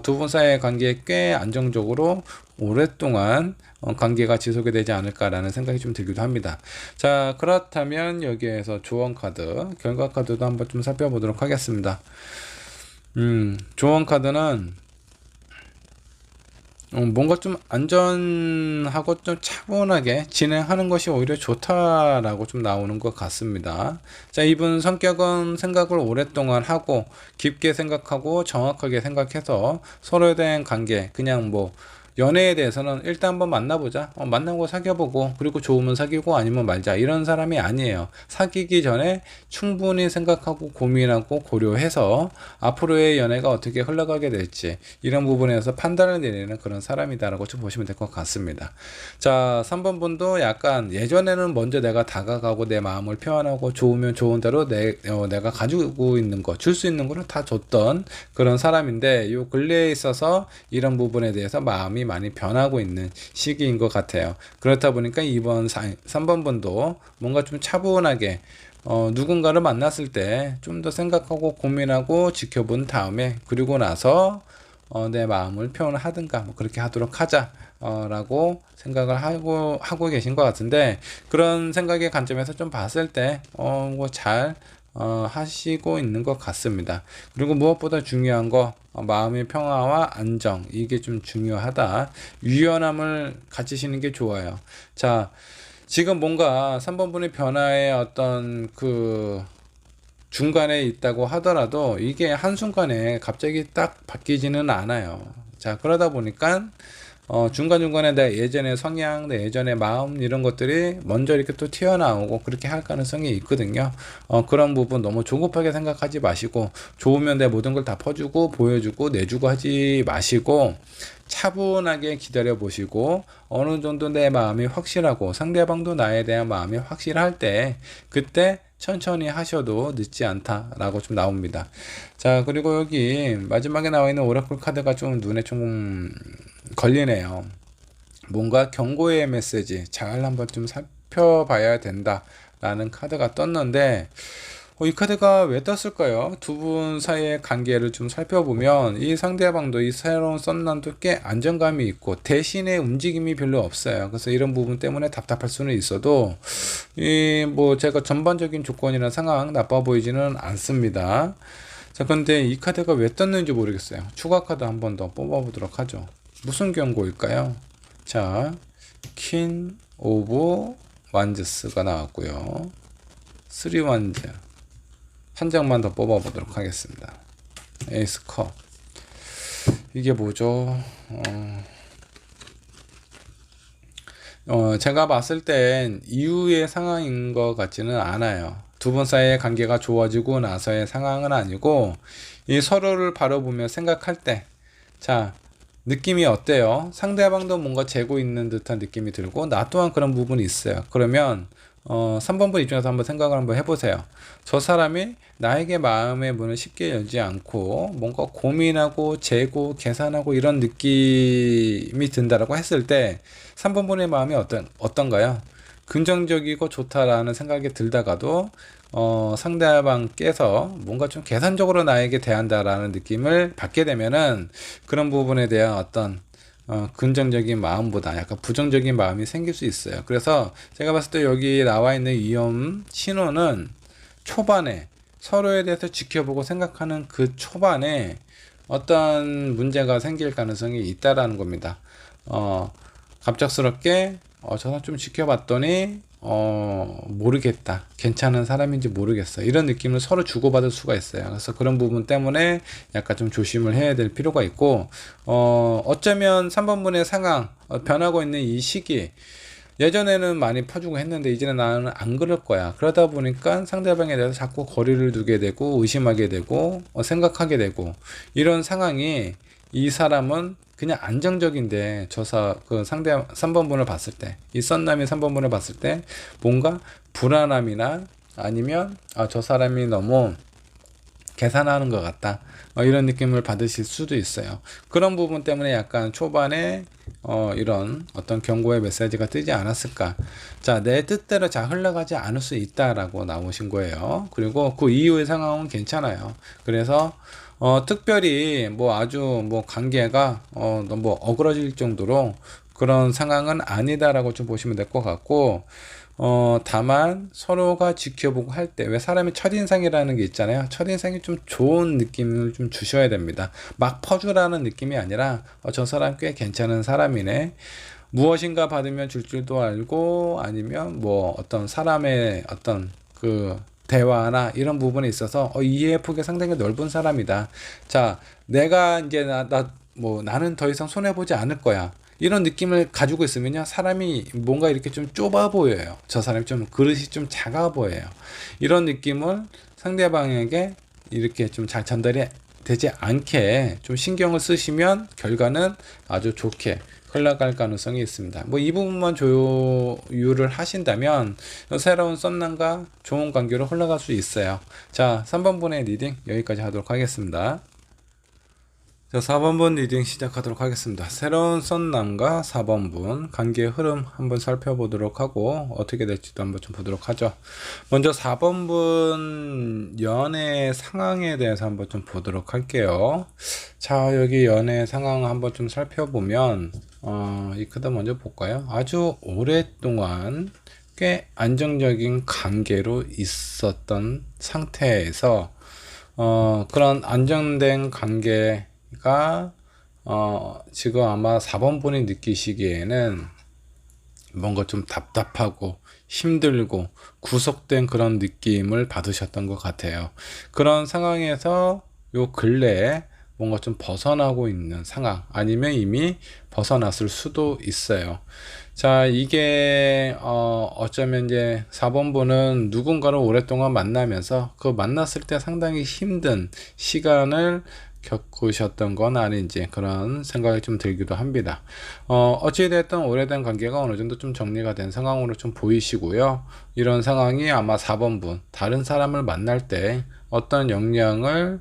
[SPEAKER 1] 두 분 사이의 관계에 꽤 안정적으로 오랫동안 관계가 지속이 되지 않을까라는 생각이 좀 들기도 합니다. 자, 그렇다면 여기에서 조언 카드, 결과 카드도 한번 좀 살펴보도록 하겠습니다. 조언 카드는 뭔가 좀 안전하고 좀 차분하게 진행하는 것이 오히려 좋다라고 좀 나오는 것 같습니다. 자, 이분 성격은 생각을 오랫동안 하고 깊게 생각하고 정확하게 생각해서 서로에 대한 관계 그냥 뭐 연애에 대해서는 일단 한번 만나보자. 만나고 사귀어보고 그리고 좋으면 사귀고 아니면 말자 이런 사람이 아니에요. 사귀기 전에 충분히 생각하고 고민하고 고려해서 앞으로의 연애가 어떻게 흘러가게 될지 이런 부분에서 판단을 내리는 그런 사람이다라고 좀 보시면 될 것 같습니다. 자, 3번 분도 약간 예전에는 먼저 내가 다가가고 내 마음을 표현하고 좋으면 좋은 대로 내가 가지고 있는 거 줄 수 있는 거를 다 줬던 그런 사람인데 요 근래에 있어서 이런 부분에 대해서 마음이 많이 변하고 있는 시기인 것 같아요. 그렇다 보니까 이번 3번 분도 뭔가 좀 차분하게 누군가를 만났을 때 좀 더 생각하고 고민하고 지켜본 다음에 그리고 나서 내 마음을 표현하든가 뭐 그렇게 하도록 하자 라고 생각을 하고 계신 것 같은데 그런 생각의 관점에서 좀 봤을 때 뭐 잘 하시고 있는 것 같습니다. 그리고 무엇보다 중요한 거 마음의 평화와 안정, 이게 좀 중요하다. 유연함을 가지시는 게 좋아요. 자, 지금 뭔가 3번 분의 변화의 어떤 그 중간에 있다고 하더라도 이게 한순간에 갑자기 딱 바뀌지는 않아요. 자, 그러다 보니까 중간중간에 내 예전의 성향, 내 예전의 마음 이런 것들이 먼저 이렇게 또 튀어나오고 그렇게 할 가능성이 있거든요. 그런 부분 너무 조급하게 생각하지 마시고, 좋으면 내 모든 걸 다 퍼주고 보여주고 내주고 하지 마시고, 차분하게 기다려 보시고, 어느 정도 내 마음이 확실하고 상대방도 나에 대한 마음이 확실할 때, 그때 천천히 하셔도 늦지 않다라고 좀 나옵니다. 자, 그리고 여기 마지막에 나와 있는 오라클 카드가 좀 눈에 좀 걸리네요. 뭔가 경고의 메시지 잘 한번 좀 살펴봐야 된다라는 카드가 떴는데, 이 카드가 왜 떴을까요? 두 분 사이의 관계를 좀 살펴보면 이 상대방도 이 새로운 썬남도 꽤 안정감이 있고 대신에 움직임이 별로 없어요. 그래서 이런 부분 때문에 답답할 수는 있어도 이 뭐 제가 전반적인 조건이나 상황 나빠 보이지는 않습니다. 자, 근데 이 카드가 왜 떴는지 모르겠어요. 추가 카드 한 번 더 뽑아보도록 하죠. 무슨 경고일까요? 자, 퀸 오브 완즈스가 나왔고요. 3 완즈 한 장만 더 뽑아보도록 하겠습니다. 에이스 컵. 이게 뭐죠? 제가 봤을 땐 이후의 상황인 것 같지는 않아요. 두 분 사이의 관계가 좋아지고 나서의 상황은 아니고, 이 서로를 바라보며 생각할 때, 자, 느낌이 어때요? 상대방도 뭔가 재고 있는 듯한 느낌이 들고, 나 또한 그런 부분이 있어요. 그러면 3번 분 입장에서 한번 생각을 한번 해보세요. 저 사람이 나에게 마음의 문을 쉽게 열지 않고 뭔가 고민하고 재고 계산하고 이런 느낌이 든다라고 했을 때 3번 분의 마음이 어떤가요? 긍정적이고 좋다라는 생각이 들다가도 상대방께서 뭔가 좀 계산적으로 나에게 대한다라는 느낌을 받게 되면은 그런 부분에 대한 어떤 긍정적인 마음보다 약간 부정적인 마음이 생길 수 있어요. 그래서 제가 봤을 때 여기 나와 있는 위험 신호는 초반에 서로에 대해서 지켜보고 생각하는 그 초반에 어떤 문제가 생길 가능성이 있다라는 겁니다. 갑작스럽게 저 사람 좀 지켜봤더니 모르겠다. 괜찮은 사람인지 모르겠어. 이런 느낌을 서로 주고받을 수가 있어요. 그래서 그런 부분 때문에 약간 좀 조심을 해야 될 필요가 있고, 어쩌면 3번분의 상황, 변하고 있는 이 시기, 예전에는 많이 퍼주고 했는데 이제는 나는 안 그럴 거야. 그러다 보니까 상대방에 대해서 자꾸 거리를 두게 되고 의심하게 되고 생각하게 되고, 이런 상황이 이 사람은 그냥 안정적인데 그 상대 3번분을 봤을 때, 이 썬남이 3번분을 봤을 때 뭔가 불안함이나 아니면 저 사람이 너무 계산하는 것 같다, 이런 느낌을 받으실 수도 있어요. 그런 부분 때문에 약간 초반에 이런 어떤 경고의 메시지가 뜨지 않았을까. 자, 내 뜻대로 잘 흘러가지 않을 수 있다라고 나오신 거예요. 그리고 그 이후의 상황은 괜찮아요. 그래서 특별히 뭐 아주 뭐 관계가 너무 어그러질 정도로 그런 상황은 아니다라고 좀 보시면 될 것 같고, 다만 서로가 지켜보고 할 때, 왜 사람이 첫인상이라는 게 있잖아요. 첫인상이 좀 좋은 느낌을 좀 주셔야 됩니다. 막 퍼주라는 느낌이 아니라 저 사람 꽤 괜찮은 사람이네, 무엇인가 받으면 줄 줄도 알고, 아니면 뭐 어떤 사람의 어떤 그 대화나 이런 부분에 있어서 이해의 폭이 상당히 넓은 사람이다. 자, 내가 이제 나는 더 이상 손해보지 않을 거야, 이런 느낌을 가지고 있으면요, 사람이 뭔가 이렇게 좀 좁아 보여요. 저 사람이 좀 그릇이 좀 작아 보여요. 이런 느낌을 상대방에게 이렇게 좀 잘 전달이 되지 않게 좀 신경을 쓰시면 결과는 아주 좋게 흘러갈 가능성이 있습니다. 뭐 이 부분만 조율을 하신다면 새로운 썸남과 좋은 관계로 흘러갈 수 있어요. 자, 3번분의 리딩 여기까지 하도록 하겠습니다. 자, 4번분 리딩 시작하도록 하겠습니다. 새로운 썬남과 4번분 관계의 흐름 한번 살펴보도록 하고 어떻게 될지도 한번 좀 보도록 하죠. 먼저 4번분 연애 상황에 대해서 한번 좀 보도록 할게요. 자, 여기 연애 상황 한번 좀 살펴보면 이 카드 먼저 볼까요? 아주 오랫동안 꽤 안정적인 관계로 있었던 상태에서 그런 안정된 관계가 지금 아마 4번 분이 느끼시기에는 뭔가 좀 답답하고 힘들고 구속된 그런 느낌을 받으셨던 것 같아요. 그런 상황에서 요 근래에 뭔가 좀 벗어나고 있는 상황, 아니면 이미 벗어났을 수도 있어요. 자, 이게 어쩌면 이제 4번 분은 누군가를 오랫동안 만나면서 그 만났을 때 상당히 힘든 시간을 겪으셨던 건 아닌지 그런 생각이 좀 들기도 합니다. 어찌됐든 오래된 관계가 어느 정도 좀 정리가 된 상황으로 좀 보이시고요. 이런 상황이 아마 4번 분, 다른 사람을 만날 때 어떤 영향을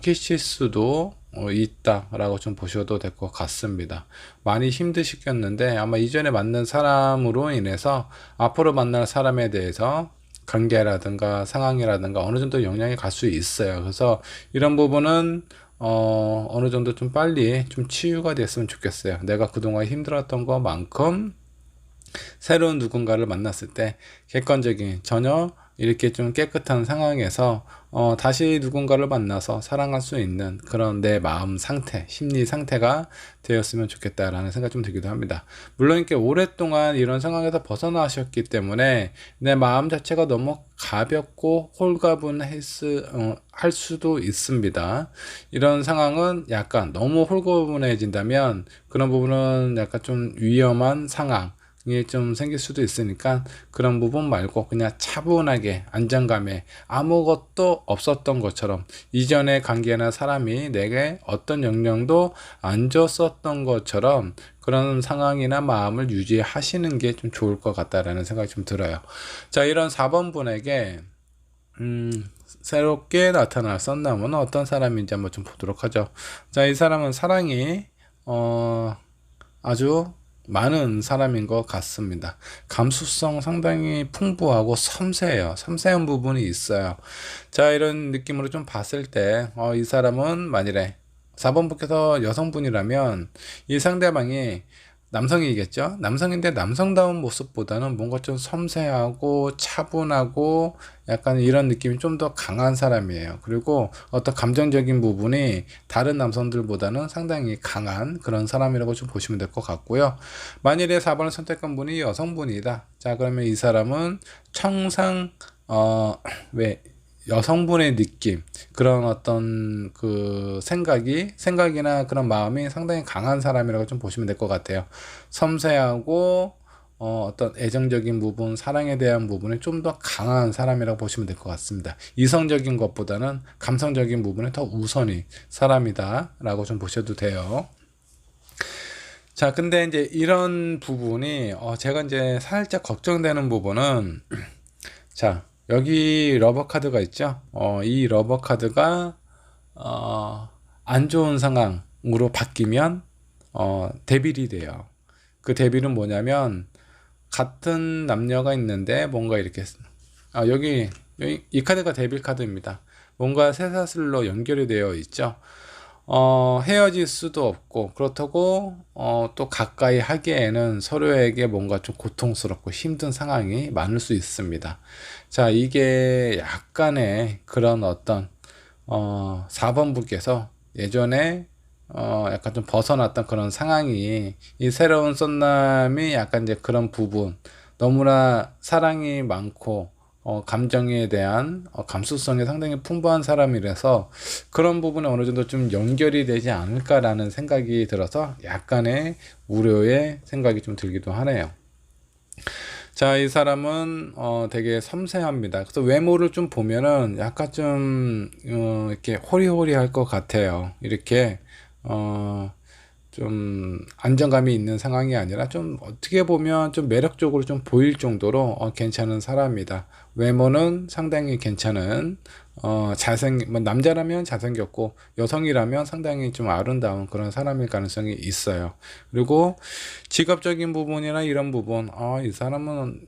[SPEAKER 1] 끼칠 수도 있다라고 좀 보셔도 될 것 같습니다. 많이 힘드시겠는데 아마 이전에 만난 사람으로 인해서 앞으로 만날 사람에 대해서 관계라든가 상황이라든가 어느 정도 영향이 갈 수 있어요. 그래서 이런 부분은 어느 정도 좀 빨리 좀 치유가 됐으면 좋겠어요. 내가 그동안 힘들었던 것만큼 새로운 누군가를 만났을 때 객관적인, 전혀 이렇게 좀 깨끗한 상황에서 다시 누군가를 만나서 사랑할 수 있는 그런 내 마음 상태, 심리 상태가 되었으면 좋겠다라는 생각이 좀 들기도 합니다. 물론 이렇게 오랫동안 이런 상황에서 벗어나셨기 때문에 내 마음 자체가 너무 가볍고 할 수도 있습니다. 이런 상황은 약간 너무 홀가분해진다면 그런 부분은 약간 좀 위험한 상황 이게 좀 생길 수도 있으니까 그런 부분 말고 그냥 차분하게 안정감에 아무것도 없었던 것처럼, 이전의 관계나 사람이 내게 어떤 영향도 안 줬었던 것처럼 그런 상황이나 마음을 유지하시는 게 좀 좋을 것 같다라는 생각이 좀 들어요. 자, 이런 4번 분에게 새롭게 나타날 썬남은 어떤 사람인지 한번 좀 보도록 하죠. 자, 이 사람은 사랑이 아주 많은 사람인 것 같습니다. 감수성 상당히 풍부하고 섬세해요. 섬세한 부분이 있어요. 자, 이런 느낌으로 좀 봤을 때, 이 사람은 만일에 4번 분께서 여성분이라면 이 상대방이 남성이겠죠? 남성인데 남성다운 모습보다는 뭔가 좀 섬세하고 차분하고 약간 이런 느낌이 좀 더 강한 사람이에요. 그리고 어떤 감정적인 부분이 다른 남성들보다는 상당히 강한 그런 사람이라고 좀 보시면 될 것 같고요. 만일에 4번을 선택한 분이 여성분이다. 자, 그러면 이 사람은 청상, 왜, 여성분의 느낌, 그런 어떤 그 생각이나 그런 마음이 상당히 강한 사람이라고 좀 보시면 될 것 같아요. 섬세하고 어떤 애정적인 부분, 사랑에 대한 부분이 좀 더 강한 사람이라고 보시면 될 것 같습니다. 이성적인 것보다는 감성적인 부분이 더 우선인 사람이다 라고 좀 보셔도 돼요. 자, 근데 이제 이런 부분이 제가 이제 살짝 걱정되는 부분은 자, 여기 러버 카드가 있죠. 이 러버 카드가 안 좋은 상황으로 바뀌면 데빌이 돼요. 그 데빌은 뭐냐면 같은 남녀가 있는데 뭔가 이렇게 여기 이 카드가 데빌 카드입니다. 뭔가 쇠사슬로 연결이 되어 있죠. 헤어질 수도 없고 그렇다고 또 가까이 하기에는 서로에게 뭔가 좀 고통스럽고 힘든 상황이 많을 수 있습니다. 자, 이게 약간의 그런 어떤 4번 분께서 예전에 약간 좀 벗어났던 그런 상황이 이 새로운 썬남이 약간 이제 그런 부분, 너무나 사랑이 많고 감정에 대한 감수성이 상당히 풍부한 사람이라서 그런 부분에 어느 정도 좀 연결이 되지 않을까라는 생각이 들어서 약간의 우려의 생각이 좀 들기도 하네요. 자, 이 사람은 되게 섬세합니다. 그래서 외모를 좀 보면은 약간 좀 이렇게 호리호리할 것 같아요. 이렇게 좀 안정감이 있는 상황이 아니라 좀 어떻게 보면 좀 매력적으로 좀 보일 정도로 괜찮은 사람이다. 외모는 상당히 괜찮은 뭐 남자라면 잘생겼고 여성이라면 상당히 좀 아름다운 그런 사람일 가능성이 있어요. 그리고 직업적인 부분이나 이런 부분, 이 사람은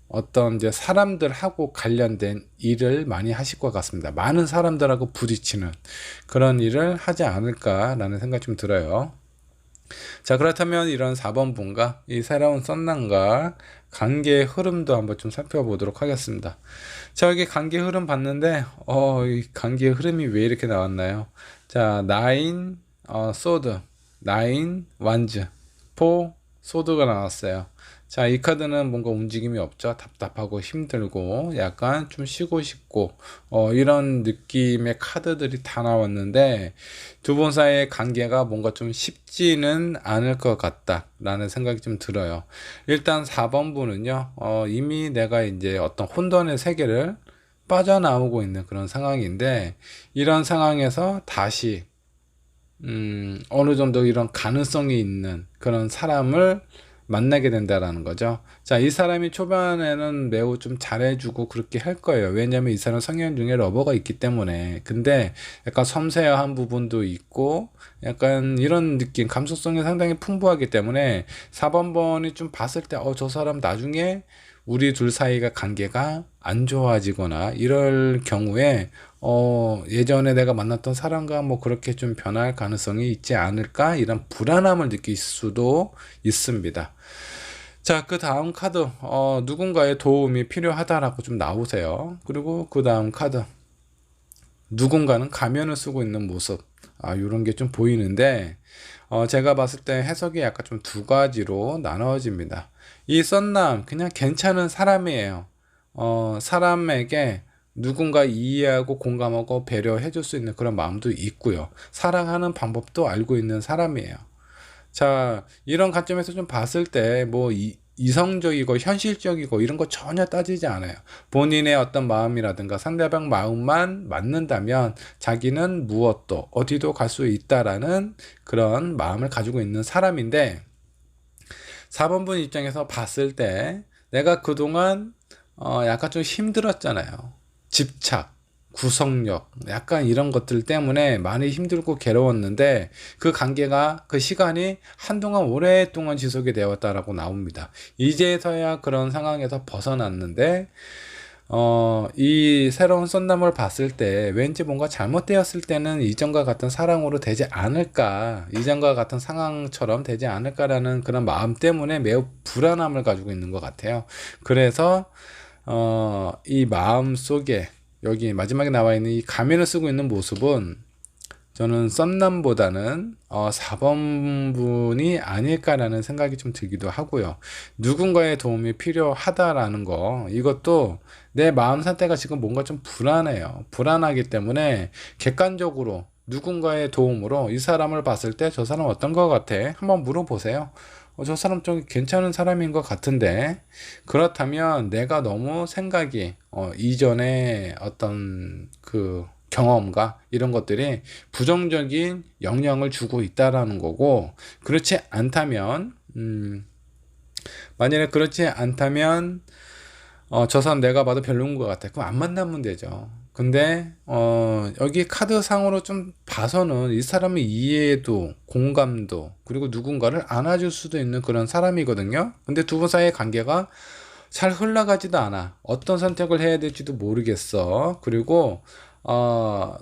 [SPEAKER 1] 어떤 이제 사람들하고 관련된 일을 많이 하실 것 같습니다. 많은 사람들하고 부딪히는 그런 일을 하지 않을까라는 생각이 좀 들어요. 자, 그렇다면 이런 4번 분과 이 새로운 썬남과 관계의 흐름도 한번 좀 살펴보도록 하겠습니다. 자, 여기 관계 흐름 봤는데, 이 관계의 흐름이 왜 이렇게 나왔나요? 자, 9, 소드, 9, 완즈, 4, 소드가 나왔어요. 자, 이 카드는 뭔가 움직임이 없죠. 답답하고 힘들고 약간 좀 쉬고 싶고 이런 느낌의 카드들이 다 나왔는데 두 분 사이의 관계가 뭔가 좀 쉽지는 않을 것 같다 라는 생각이 좀 들어요. 일단 4번 분은요 이미 내가 이제 어떤 혼돈의 세계를 빠져나오고 있는 그런 상황인데 이런 상황에서 다시 어느 정도 이런 가능성이 있는 그런 사람을 만나게 된다라는 거죠. 자, 이 사람이 초반에는 매우 좀 잘해주고 그렇게 할 거예요. 왜냐면 이 사람 성향 중에 러버가 있기 때문에. 근데 약간 섬세한 부분도 있고 약간 이런 느낌, 감수성이 상당히 풍부하기 때문에 4번 번이 좀 봤을 때, 저 사람 나중에 우리 둘 사이가 관계가 안 좋아지거나 이럴 경우에 예전에 내가 만났던 사람과 뭐 그렇게 좀 변할 가능성이 있지 않을까 이런 불안함을 느낄 수도 있습니다. 자, 그 다음 카드 누군가의 도움이 필요하다라고 좀 나오세요. 그리고 그 다음 카드 누군가는 가면을 쓰고 있는 모습 이런 게 좀 보이는데 제가 봤을 때 해석이 약간 좀 두 가지로 나눠집니다. 이 썬남 그냥 괜찮은 사람이에요. 사람에게 누군가 이해하고 공감하고 배려해 줄 수 있는 그런 마음도 있고요. 사랑하는 방법도 알고 있는 사람이에요. 자, 이런 관점에서 좀 봤을 때, 뭐, 이성적이고 현실적이고 이런 거 전혀 따지지 않아요. 본인의 어떤 마음이라든가 상대방 마음만 맞는다면 자기는 무엇도 어디도 갈 수 있다라는 그런 마음을 가지고 있는 사람인데, 4번분 입장에서 봤을 때 내가 그동안 약간 좀 힘들었잖아요. 집착, 구속력, 약간 이런 것들 때문에 많이 힘들고 괴로웠는데 그 관계가 그 시간이 한동안 오랫동안 지속이 되었다라고 나옵니다. 이제서야 그런 상황에서 벗어났는데 이 새로운 썬남을 봤을 때 왠지 뭔가 잘못되었을 때는 이전과 같은 사랑으로 되지 않을까, 이전과 같은 상황처럼 되지 않을까라는 그런 마음 때문에 매우 불안함을 가지고 있는 것 같아요. 그래서 이 마음 속에 여기 마지막에 나와 있는 이 가면을 쓰고 있는 모습은 저는 썸남보다는 4번 분이 아닐까라는 생각이 좀 들기도 하고요. 누군가의 도움이 필요하다라는 거, 이것도 내 마음 상태가 지금 뭔가 좀 불안해요. 불안하기 때문에 객관적으로 누군가의 도움으로 이 사람을 봤을 때 저 사람 어떤 것 같아? 한번 물어보세요. 저 사람 좀 괜찮은 사람인 것 같은데 그렇다면 내가 너무 생각이 이전에 어떤 그 경험과 이런 것들이 부정적인 영향을 주고 있다라는 거고 그렇지 않다면 만약에 그렇지 않다면 저 사람 내가 봐도 별로인 것 같아. 그럼 안 만나면 되죠. 근데 여기 카드 상으로 좀 봐서는 이 사람의 이해도 공감도 그리고 누군가를 안아줄 수도 있는 그런 사람이거든요. 근데 두 분 사이의 관계가 잘 흘러가지도 않아. 어떤 선택을 해야 될지도 모르겠어. 그리고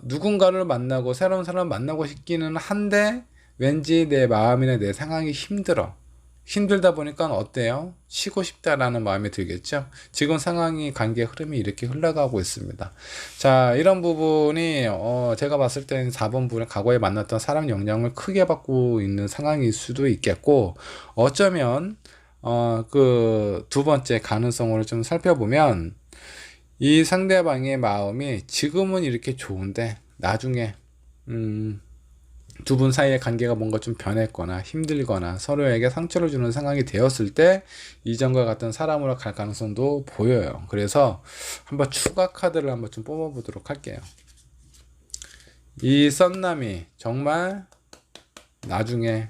[SPEAKER 1] 누군가를 만나고 새로운 사람을 만나고 싶기는 한데 왠지 내 마음이나 내 상황이 힘들어. 힘들다 보니까 어때요? 쉬고 싶다라는 마음이 들겠죠? 지금 상황이 관계 흐름이 이렇게 흘러가고 있습니다. 자, 이런 부분이 제가 봤을 땐 4번 분의 과거에 만났던 사람 영향을 크게 받고 있는 상황일 수도 있겠고 어쩌면 그 두 번째 가능성을 좀 살펴보면 이 상대방의 마음이 지금은 이렇게 좋은데 나중에 두 분 사이의 관계가 뭔가 좀 변했거나 힘들거나 서로에게 상처를 주는 상황이 되었을 때 이전과 같은 사람으로 갈 가능성도 보여요. 그래서 한번 추가 카드를 한번 좀 뽑아 보도록 할게요. 이 썬남이 정말 나중에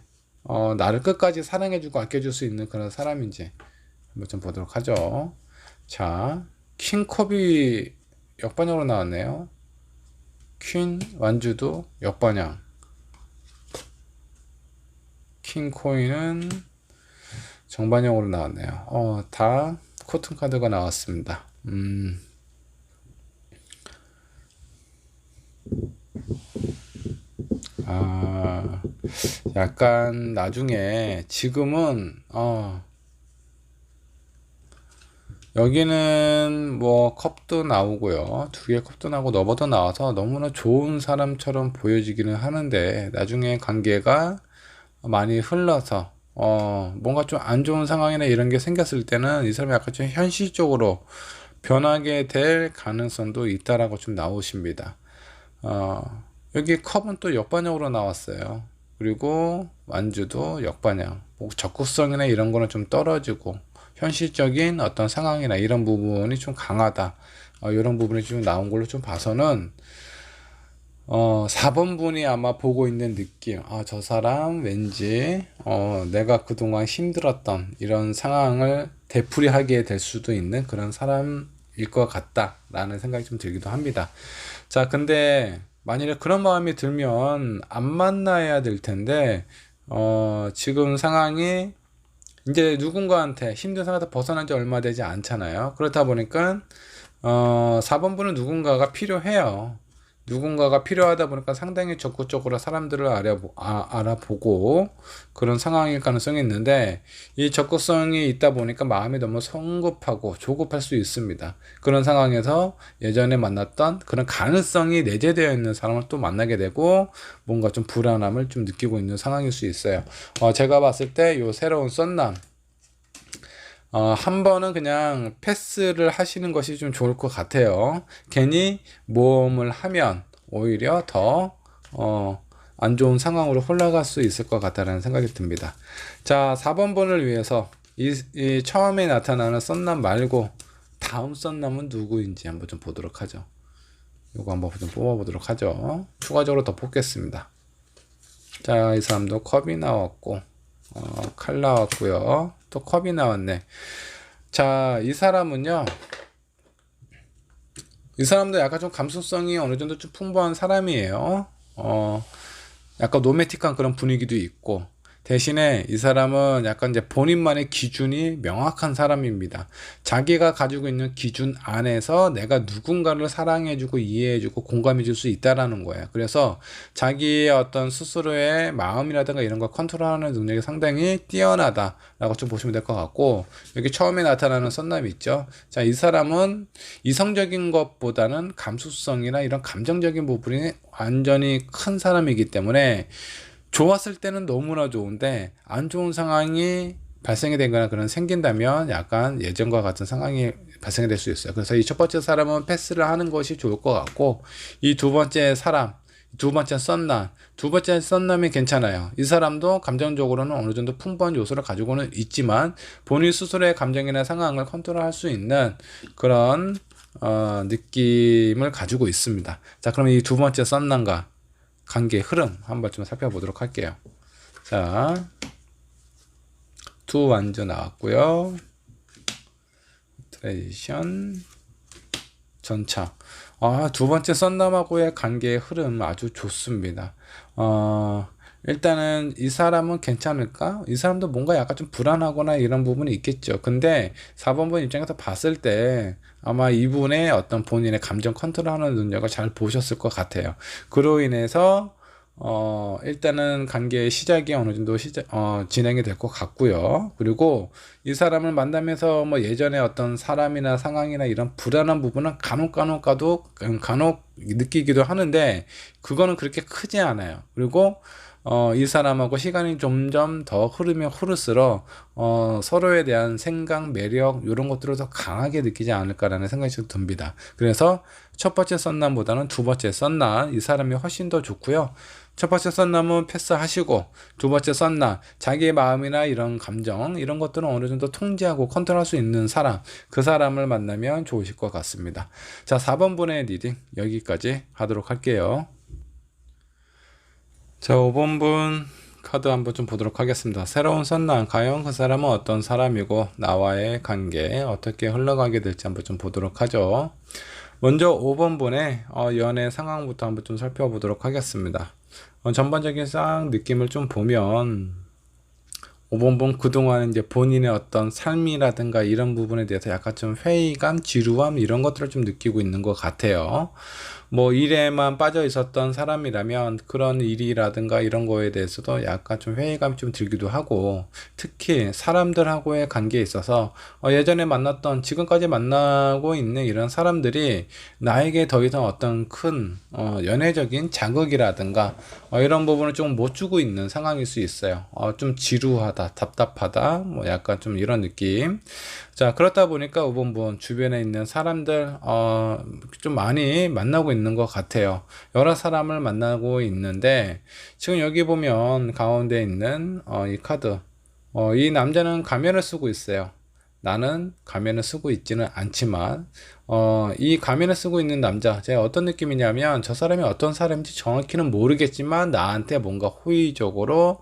[SPEAKER 1] 나를 끝까지 사랑해주고 아껴줄 수 있는 그런 사람인지 한번 좀 보도록 하죠. 자, 킹컵이 역반영으로 나왔네요. 퀸 완주도 역반영. 킹코인은 정반영으로 나왔네요. 다 코튼 카드가 나왔습니다. 약간 나중에 지금은 여기는 뭐 컵도 나오고요. 두 개의 컵도 나오고 너버도 나와서 너무나 좋은 사람처럼 보여지기는 하는데 나중에 관계가 많이 흘러서 뭔가 좀 안 좋은 상황이나 이런 게 생겼을 때는 이 사람이 약간 좀 현실적으로 변하게 될 가능성도 있다라고 좀 나오십니다. 여기 컵은 또 역반영으로 나왔어요. 그리고 완주도 역반영. 뭐 적극성이나 이런 거는 좀 떨어지고 현실적인 어떤 상황이나 이런 부분이 좀 강하다. 이런 부분이 좀 나온 걸로 좀 봐서는 4번 분이 아마 보고 있는 느낌. 저 사람 왠지 내가 그동안 힘들었던 이런 상황을 되풀이하게 될 수도 있는 그런 사람일 것 같다라는 생각이 좀 들기도 합니다. 자, 근데 만일에 그런 마음이 들면 안 만나야 될 텐데 지금 상황이 이제 누군가한테 힘든 상황에서 벗어난 지 얼마 되지 않잖아요. 그렇다 보니까 4번 분은 누군가가 필요해요. 누군가가 필요하다 보니까 상당히 적극적으로 사람들을 알아보고 그런 상황일 가능성이 있는데 이 적극성이 있다 보니까 마음이 너무 성급하고 조급할 수 있습니다. 그런 상황에서 예전에 만났던 그런 가능성이 내재되어 있는 사람을 또 만나게 되고 뭔가 좀 불안함을 좀 느끼고 있는 상황일 수 있어요. 제가 봤을 때 요 새로운 썬남 한 번은 그냥 패스를 하시는 것이 좀 좋을 것 같아요. 괜히 모험을 하면 오히려 더, 안 좋은 상황으로 흘러갈 수 있을 것 같다는 생각이 듭니다. 자, 4번 번을 위해서 이 처음에 나타나는 썬남 말고 다음 썬남은 누구인지 한번 좀 보도록 하죠. 이거 한번 좀 뽑아보도록 하죠. 추가적으로 더 뽑겠습니다. 자, 이 사람도 컵이 나왔고, 칼 나왔고요. 또 컵이 나왔네. 자, 이 사람은요. 이 사람도 약간 좀 감수성이 어느 정도 좀 풍부한 사람이에요. 약간 노매틱한 그런 분위기도 있고 대신에 이 사람은 약간 이제 본인만의 기준이 명확한 사람입니다. 자기가 가지고 있는 기준 안에서 내가 누군가를 사랑해주고 이해해주고 공감해줄 수 있다라는 거예요. 그래서 자기의 어떤 스스로의 마음이라든가 이런 걸 컨트롤하는 능력이 상당히 뛰어나다라고 좀 보시면 될 것 같고 여기 처음에 나타나는 썬남이 있죠. 자, 이 사람은 이성적인 것보다는 감수성이나 이런 감정적인 부분이 완전히 큰 사람이기 때문에 좋았을 때는 너무나 좋은데 안 좋은 상황이 발생이 되거나 그런 생긴다면 약간 예전과 같은 상황이 발생이 될 수 있어요. 그래서 이 첫 번째 사람은 패스를 하는 것이 좋을 것 같고 이 두 번째 사람, 두 번째 썬남이 괜찮아요. 이 사람도 감정적으로는 어느 정도 풍부한 요소를 가지고는 있지만 본인 스스로의 감정이나 상황을 컨트롤할 수 있는 그런 느낌을 가지고 있습니다. 자, 그럼 이 두 번째 썬남과 관계 흐름 한번 좀 살펴보도록 할게요. 자, 두 완주 나왔고요. 트레이션 전차. 두 번째 썬남하고의 관계의 흐름 아주 좋습니다. 일단은 이 사람은 괜찮을까? 이 사람도 뭔가 약간 좀 불안하거나 이런 부분이 있겠죠. 근데 4번 분 입장에서 봤을 때 아마 이분의 어떤 본인의 감정 컨트롤하는 능력을 잘 보셨을 것 같아요. 그로 인해서 일단은 관계의 시작이 어느 정도 진행이 될 것 같고요. 그리고 이 사람을 만나면서 뭐 예전에 어떤 사람이나 상황이나 이런 불안한 부분은 간혹 느끼기도 하는데 그거는 그렇게 크지 않아요. 그리고 이 사람하고 시간이 점점 더 흐르면 흐를수록 서로에 대한 생각, 매력 이런 것들을 더 강하게 느끼지 않을까라는 생각이 좀 듭니다. 그래서 첫 번째 썬남보다는 두 번째 썬남 이 사람이 훨씬 더 좋고요. 첫 번째 썬남은 패스하시고 두 번째 썬남 자기의 마음이나 이런 감정 이런 것들은 어느 정도 통제하고 컨트롤할 수 있는 사람 그 사람을 만나면 좋으실 것 같습니다. 자, 4번 분의 리딩 여기까지 하도록 할게요. 자, 5번 분 카드 한번 좀 보도록 하겠습니다. 새로운 썬남 과연 그 사람은 어떤 사람이고 나와의 관계 어떻게 흘러가게 될지 한번 좀 보도록 하죠. 먼저 5번 분의 연애 상황부터 한번 좀 살펴보도록 하겠습니다. 전반적인 싹 느낌을 좀 보면 5번분 그동안 이제 본인의 어떤 삶이라든가 이런 부분에 대해서 약간 좀 회의감, 지루함 이런 것들을 좀 느끼고 있는 것 같아요. 뭐 일에만 빠져 있었던 사람이라면 그런 일이라든가 이런 거에 대해서도 약간 좀 회의감이 좀 들기도 하고, 특히 사람들하고의 관계에 있어서 예전에 만났던, 지금까지 만나고 있는 이런 사람들이 나에게 더 이상 어떤 큰 연애적인 자극이라든가 이런 부분을 좀 못 주고 있는 상황일 수 있어요. 좀 지루하다, 답답하다, 뭐 약간 좀 이런 느낌. 자, 그렇다 보니까 5번분 주변에 있는 사람들 좀 많이 만나고 있는 것 같아요. 여러 사람을 만나고 있는데, 지금 여기 보면 가운데 있는 이 카드, 이 남자는 가면을 쓰고 있어요. 나는 가면을 쓰고 있지는 않지만 이 가면을 쓰고 있는 남자, 제가 어떤 느낌이냐면 저 사람이 어떤 사람인지 정확히는 모르겠지만 나한테 뭔가 호의적으로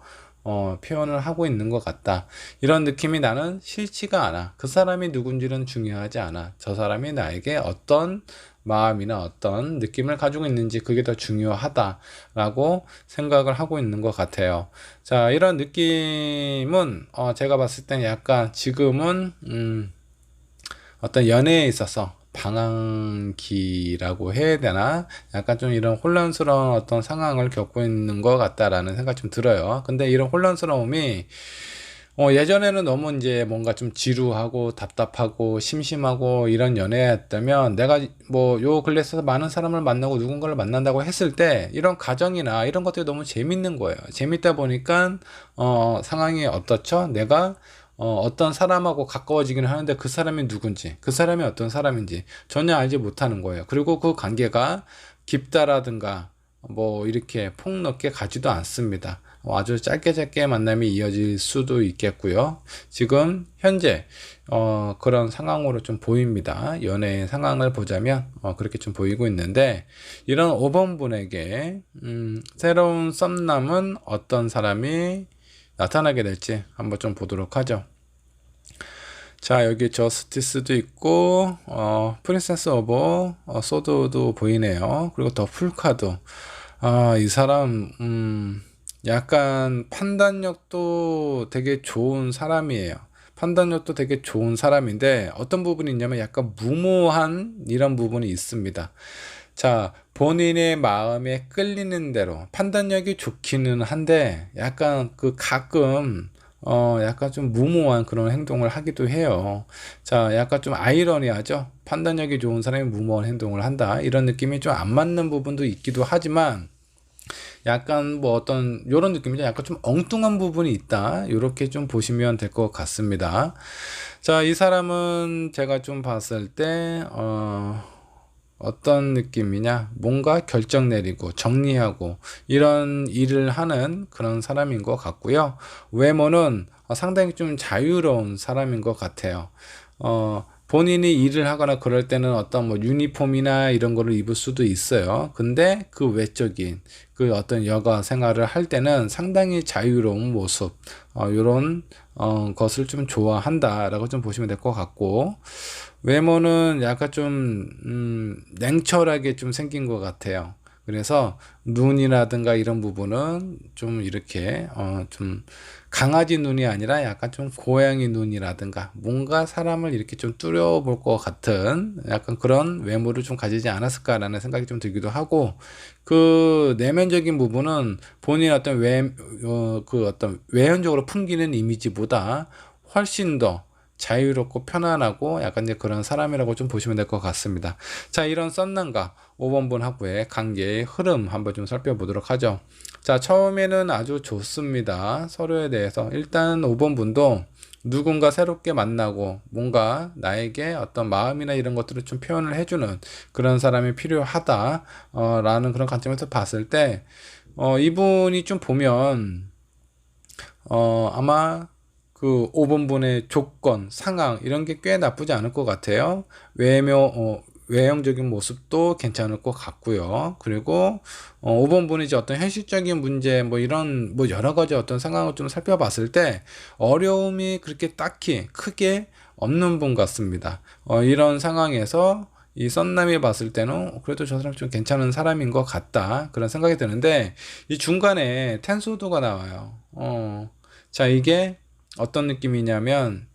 [SPEAKER 1] 표현을 하고 있는 것 같다, 이런 느낌이 나는 싫지가 않아. 그 사람이 누군지는 중요하지 않아. 저 사람이 나에게 어떤 마음이나 어떤 느낌을 가지고 있는지, 그게 더 중요하다라고 생각을 하고 있는 것 같아요. 자, 이런 느낌은 제가 봤을 땐 약간 지금은 어떤 연애에 있어서 방황기라고 해야 되나? 약간 좀 이런 혼란스러운 어떤 상황을 겪고 있는 것 같다라는 생각이 좀 들어요. 근데 이런 혼란스러움이 예전에는 너무 이제 뭔가 좀 지루하고 답답하고 심심하고 이런 연애였다면, 내가 뭐 요 근래 에서 많은 사람을 만나고 누군가를 만난다고 했을 때 이런 가정이나 이런 것들이 너무 재밌는 거예요. 재밌다 보니까 상황이 어떻죠? 내가 어떤 사람하고 가까워지기는 하는데 그 사람이 누군지, 그 사람이 어떤 사람인지 전혀 알지 못하는 거예요. 그리고 그 관계가 깊다라든가 뭐 이렇게 폭넓게 가지도 않습니다. 아주 짧게 짧게 만남이 이어질 수도 있겠고요. 지금 현재 그런 상황으로 좀 보입니다. 연애 상황을 보자면 그렇게 좀 보이고 있는데, 이런 5번 분에게 새로운 썸남은 어떤 사람이 나타나게 될지 한번 좀 보도록 하죠. 자, 여기 저스티스도 있고 프린세스 오브 소드도 보이네요. 그리고 더 풀카드. 이 사람 약간 판단력도 되게 좋은 사람이에요. 판단력도 되게 좋은 사람인데 어떤 부분이 있냐면 약간 무모한 이런 부분이 있습니다. 자, 본인의 마음에 끌리는 대로 판단력이 좋기는 한데 약간 그 가끔 약간 좀 무모한 그런 행동을 하기도 해요. 자, 약간 좀 아이러니하죠. 판단력이 좋은 사람이 무모한 행동을 한다, 이런 느낌이 좀 안 맞는 부분도 있기도 하지만, 약간 뭐 어떤 요런 느낌이죠. 약간 좀 엉뚱한 부분이 있다, 이렇게 좀 보시면 될 것 같습니다. 자, 이 사람은 제가 좀 봤을 때 어떤 느낌이냐, 뭔가 결정 내리고 정리하고 이런 일을 하는 그런 사람인 것 같고요. 외모는 상당히 좀 자유로운 사람인 것 같아요. 본인이 일을 하거나 그럴 때는 어떤 뭐 유니폼이나 이런 거를 입을 수도 있어요. 근데 그 외적인 그 어떤 여가 생활을 할 때는 상당히 자유로운 모습, 요런 것을 좀 좋아한다라고 좀 보시면 될 것 같고, 외모는 약간 좀 냉철하게 좀 생긴 것 같아요. 그래서 눈이라든가 이런 부분은 좀 이렇게 좀 강아지 눈이 아니라 약간 좀 고양이 눈이라든가 뭔가 사람을 이렇게 좀 뚫어볼 것 같은 약간 그런 외모를 좀 가지지 않았을까라는 생각이 좀 들기도 하고, 그 내면적인 부분은 본인 어떤 그 어떤 외형적으로 풍기는 이미지보다 훨씬 더 자유롭고 편안하고 약간 이제 그런 사람이라고 좀 보시면 될 것 같습니다. 자, 이런 썸남과 5번분 하고의 관계의 흐름 한번 좀 살펴보도록 하죠. 자, 처음에는 아주 좋습니다. 서로에 대해서 일단 5번분도 누군가 새롭게 만나고 뭔가 나에게 어떤 마음이나 이런 것들을 좀 표현을 해주는 그런 사람이 필요하다 라는 그런 관점에서 봤을 때 이분이 좀 보면 아마 그 5번분의 조건, 상황 이런 게 꽤 나쁘지 않을 것 같아요. 외형적인 모습도 괜찮을 것 같고요. 그리고 5번분이 이제 어떤 현실적인 문제 뭐 이런 뭐 여러 가지 어떤 상황을 좀 살펴봤을 때 어려움이 그렇게 딱히 크게 없는 분 같습니다. 이런 상황에서 이 썬남이 봤을 때는 그래도 저 사람 좀 괜찮은 사람인 것 같다, 그런 생각이 드는데, 이 중간에 텐소드가 나와요. 자, 이게 어떤 느낌이냐면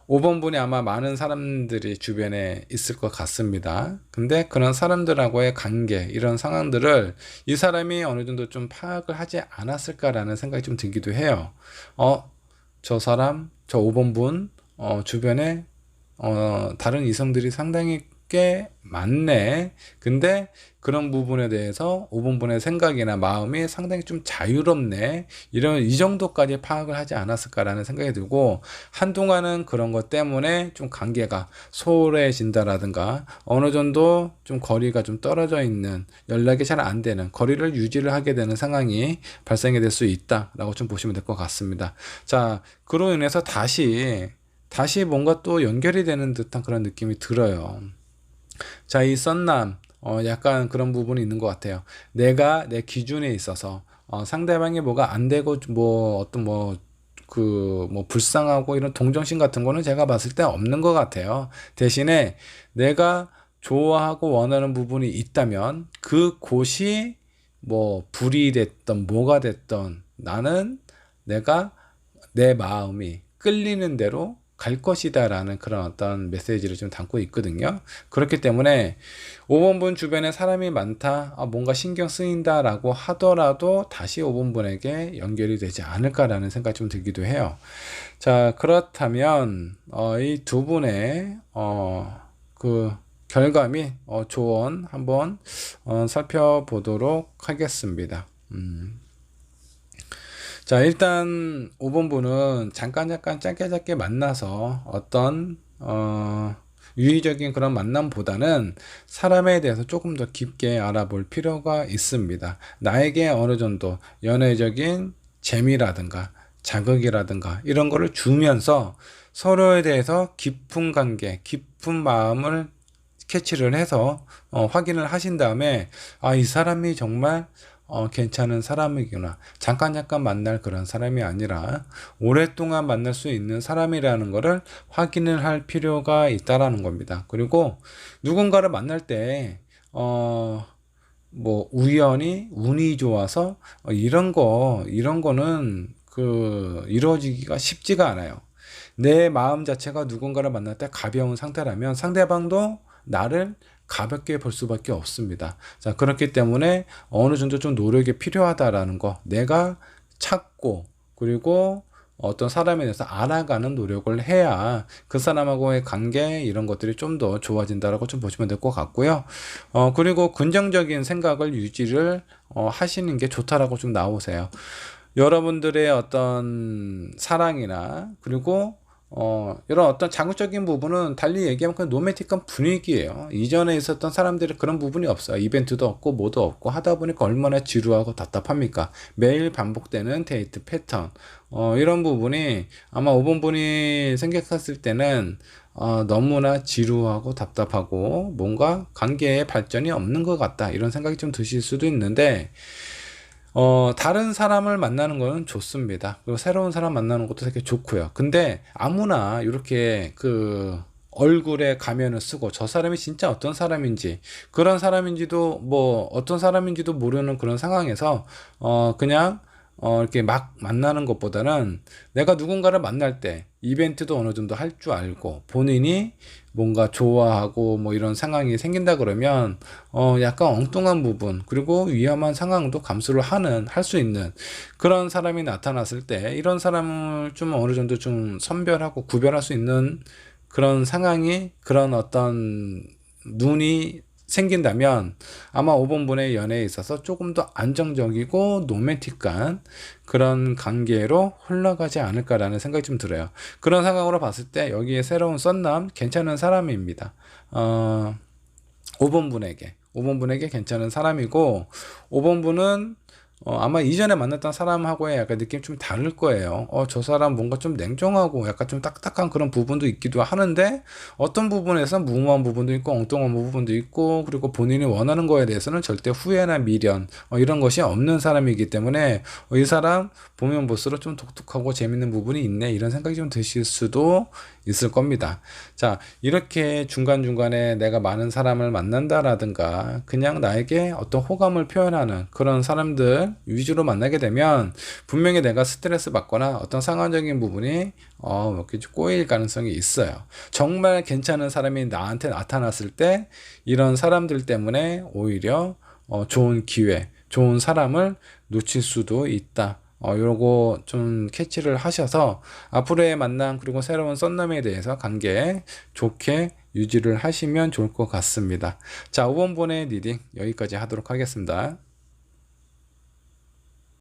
[SPEAKER 1] 5번 분이 아마 많은 사람들이 주변에 있을 것 같습니다. 근데 그런 사람들하고의 관계, 이런 상황들을 이 사람이 어느 정도 좀 파악을 하지 않았을까라는 생각이 좀 들기도 해요. 저 사람, 저 5번 분, 주변에, 다른 이성들이 상당히 꽤 많네. 근데 그런 부분에 대해서 5번 분의 생각이나 마음이 상당히 좀 자유롭네. 이 정도까지 파악을 하지 않았을까라는 생각이 들고, 한동안은 그런 것 때문에 좀 관계가 소홀해진다라든가, 어느 정도 좀 거리가 좀 떨어져 있는, 연락이 잘 안 되는, 거리를 유지를 하게 되는 상황이 발생이 될 수 있다라고 좀 보시면 될 것 같습니다. 자, 그로 인해서 다시 뭔가 또 연결이 되는 듯한 그런 느낌이 들어요. 자, 이 썬남, 약간 그런 부분이 있는 것 같아요. 내가 내 기준에 있어서, 상대방이 뭐가 안 되고, 불쌍하고 이런 동정심 같은 거는 제가 봤을 때 없는 것 같아요. 대신에 내가 좋아하고 원하는 부분이 있다면, 그 곳이 불이 됐던, 뭐가 됐던, 나는 내가 내 마음이 끌리는 대로 갈 것이다 라는 그런 어떤 메시지를 좀 담고 있거든요. 그렇기 때문에 5번 분 주변에 사람이 많다, 뭔가 신경 쓰인다 라고 하더라도 다시 5번 분에게 연결이 되지 않을까라는 생각이 좀 들기도 해요. 자, 그렇다면 이 두 분의 그 결과미, 조언 한번 살펴보도록 하겠습니다. 자, 일단 5번 분은 잠깐 짧게 만나서 어떤 유의적인 그런 만남보다는 사람에 대해서 조금 더 깊게 알아볼 필요가 있습니다. 나에게 어느 정도 연애적인 재미라든가 자극이라든가 이런 거를 주면서 서로에 대해서 깊은 관계, 깊은 마음을 캐치를 해서 확인을 하신 다음에, 이 사람이 정말 괜찮은 사람이구나. 잠깐 만날 그런 사람이 아니라 오랫동안 만날 수 있는 사람이라는 것을 확인을 할 필요가 있다라는 겁니다. 그리고 누군가를 만날 때, 우연히 운이 좋아서 이런 거는 이루어지기가 쉽지가 않아요. 내 마음 자체가 누군가를 만날 때 가벼운 상태라면 상대방도 나를 가볍게 볼 수밖에 없습니다. 자, 그렇기 때문에 어느 정도 좀 노력이 필요하다라는 거, 내가 찾고 그리고 어떤 사람에 대해서 알아가는 노력을 해야 그 사람하고의 관계 이런 것들이 좀 더 좋아진다라고 좀 보시면 될 것 같고요. 그리고 긍정적인 생각을 유지를 하시는 게 좋다라고 좀 나오세요. 여러분들의 어떤 사랑이나 그리고 이런 어떤 자극적인 부분은 달리 얘기하면 그냥 노매틱한 분위기예요. 이전에 있었던 사람들이 그런 부분이 없어요. 이벤트도 없고 뭐도 없고 하다 보니까 얼마나 지루하고 답답합니까? 매일 반복되는 데이트 패턴, 이런 부분이 아마 5번 분이 생각했을 때는 너무나 지루하고 답답하고 뭔가 관계에 발전이 없는 것 같다, 이런 생각이 좀 드실 수도 있는데, 다른 사람을 만나는 거는 좋습니다. 그리고 새로운 사람 만나는 것도 되게 좋고요. 근데 아무나 이렇게 얼굴에 가면을 쓰고 저 사람이 진짜 어떤 사람인지, 그런 사람인지도 어떤 사람인지도 모르는 그런 상황에서 그냥 이렇게 막 만나는 것보다는 내가 누군가를 만날 때 이벤트도 어느 정도 할 줄 알고 본인이 뭔가 좋아하고 이런 상황이 생긴다 그러면 약간 엉뚱한 부분 그리고 위험한 상황도 감수를 할 수 있는 그런 사람이 나타났을 때 이런 사람을 좀 어느 정도 좀 선별하고 구별할 수 있는 그런 상황이, 그런 어떤 눈이 생긴다면 아마 5번 분의 연애에 있어서 조금 더 안정적이고 로맨틱한 그런 관계로 흘러가지 않을까라는 생각이 좀 들어요. 그런 상황으로 봤을 때 여기에 새로운 썬남 괜찮은 사람입니다. 5번 분에게 괜찮은 사람이고, 5번 분은 아마 이전에 만났던 사람하고의 약간 느낌이 좀 다를 거예요. 저 사람 뭔가 좀 냉정하고 약간 좀 딱딱한 그런 부분도 있기도 하는데, 어떤 부분에서 무모한 부분도 있고 엉뚱한 부분도 있고, 그리고 본인이 원하는 거에 대해서는 절대 후회나 미련 이런 것이 없는 사람이기 때문에 이 사람 보면 볼수록 좀 독특하고 재밌는 부분이 있네, 이런 생각이 좀 드실 수도 있을 겁니다. 자, 이렇게 중간중간에 내가 많은 사람을 만난다라든가 그냥 나에게 어떤 호감을 표현하는 그런 사람들 사람을 위주로 만나게 되면 분명히 내가 스트레스 받거나 어떤 상황적인 부분이 이렇게 꼬일 가능성이 있어요. 정말 괜찮은 사람이 나한테 나타났을 때 이런 사람들 때문에 오히려 좋은 기회, 좋은 사람을 놓칠 수도 있다. 요거 좀 캐치를 하셔서 앞으로의 만남 그리고 새로운 썬남에 대해서 관계 좋게 유지를 하시면 좋을 것 같습니다. 자, 5번 번의 리딩 여기까지 하도록 하겠습니다.